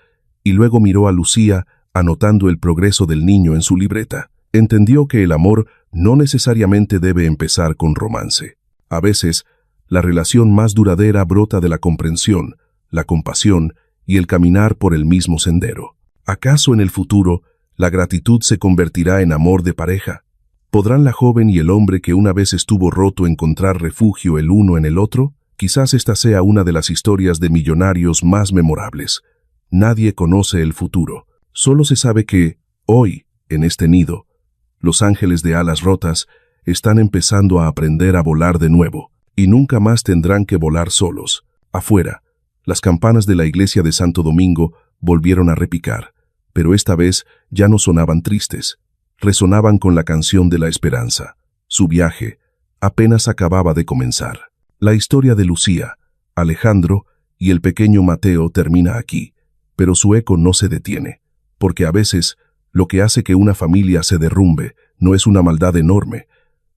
y luego miró a Lucía anotando el progreso del niño en su libreta. Entendió que el amor no necesariamente debe empezar con romance. A veces, la relación más duradera brota de la comprensión, la compasión y el caminar por el mismo sendero. ¿Acaso en el futuro la gratitud se convertirá en amor de pareja? ¿Podrán la joven y el hombre que una vez estuvo roto encontrar refugio el uno en el otro? Quizás esta sea una de las historias de millonarios más memorables. Nadie conoce el futuro. Solo se sabe que, hoy, en este nido, los ángeles de alas rotas están empezando a aprender a volar de nuevo, y nunca más tendrán que volar solos. Afuera, las campanas de la iglesia de Santo Domingo volvieron a repicar, pero esta vez ya no sonaban tristes. Resonaban con la canción de la esperanza. Su viaje apenas acababa de comenzar. La historia de Lucía, Alejandro y el pequeño Mateo termina aquí, pero su eco no se detiene, porque a veces lo que hace que una familia se derrumbe no es una maldad enorme,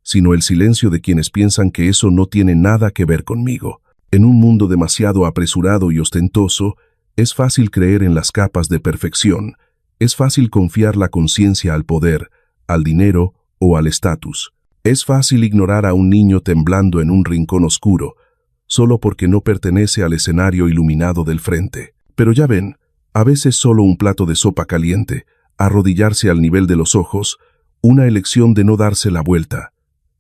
sino el silencio de quienes piensan que eso no tiene nada que ver conmigo. En un mundo demasiado apresurado y ostentoso, es fácil creer en las capas de perfección, es fácil confiar la conciencia al poder, al dinero o al estatus. Es fácil ignorar a un niño temblando en un rincón oscuro, solo porque no pertenece al escenario iluminado del frente. Pero ya ven, a veces solo un plato de sopa caliente, arrodillarse al nivel de los ojos, una elección de no darse la vuelta,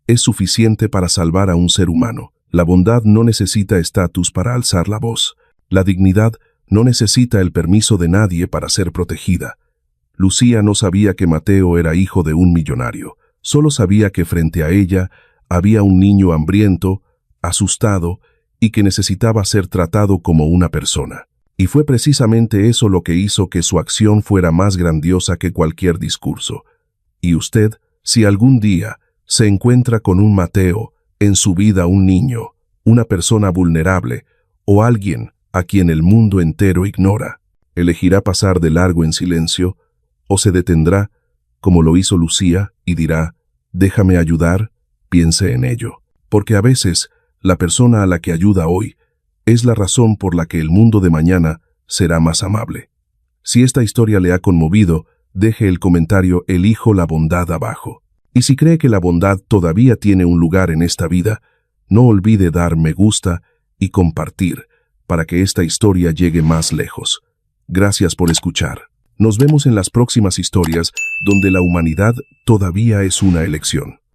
es suficiente para salvar a un ser humano. La bondad no necesita estatus para alzar la voz. La dignidad no necesita el permiso de nadie para ser protegida. Lucía no sabía que Mateo era hijo de un millonario. Solo sabía que frente a ella había un niño hambriento, asustado y que necesitaba ser tratado como una persona. Y fue precisamente eso lo que hizo que su acción fuera más grandiosa que cualquier discurso. Y usted, si algún día se encuentra con un Mateo, en su vida un niño, una persona vulnerable o alguien a quien el mundo entero ignora, ¿elegirá pasar de largo en silencio o se detendrá, como lo hizo Lucía, y dirá, déjame ayudar, piense en ello? Porque a veces, la persona a la que ayuda hoy es la razón por la que el mundo de mañana será más amable. Si esta historia le ha conmovido, deje el comentario "Elijo la bondad" abajo. Y si cree que la bondad todavía tiene un lugar en esta vida, no olvide dar me gusta y compartir para que esta historia llegue más lejos. Gracias por escuchar. Nos vemos en las próximas historias donde la humanidad todavía es una elección.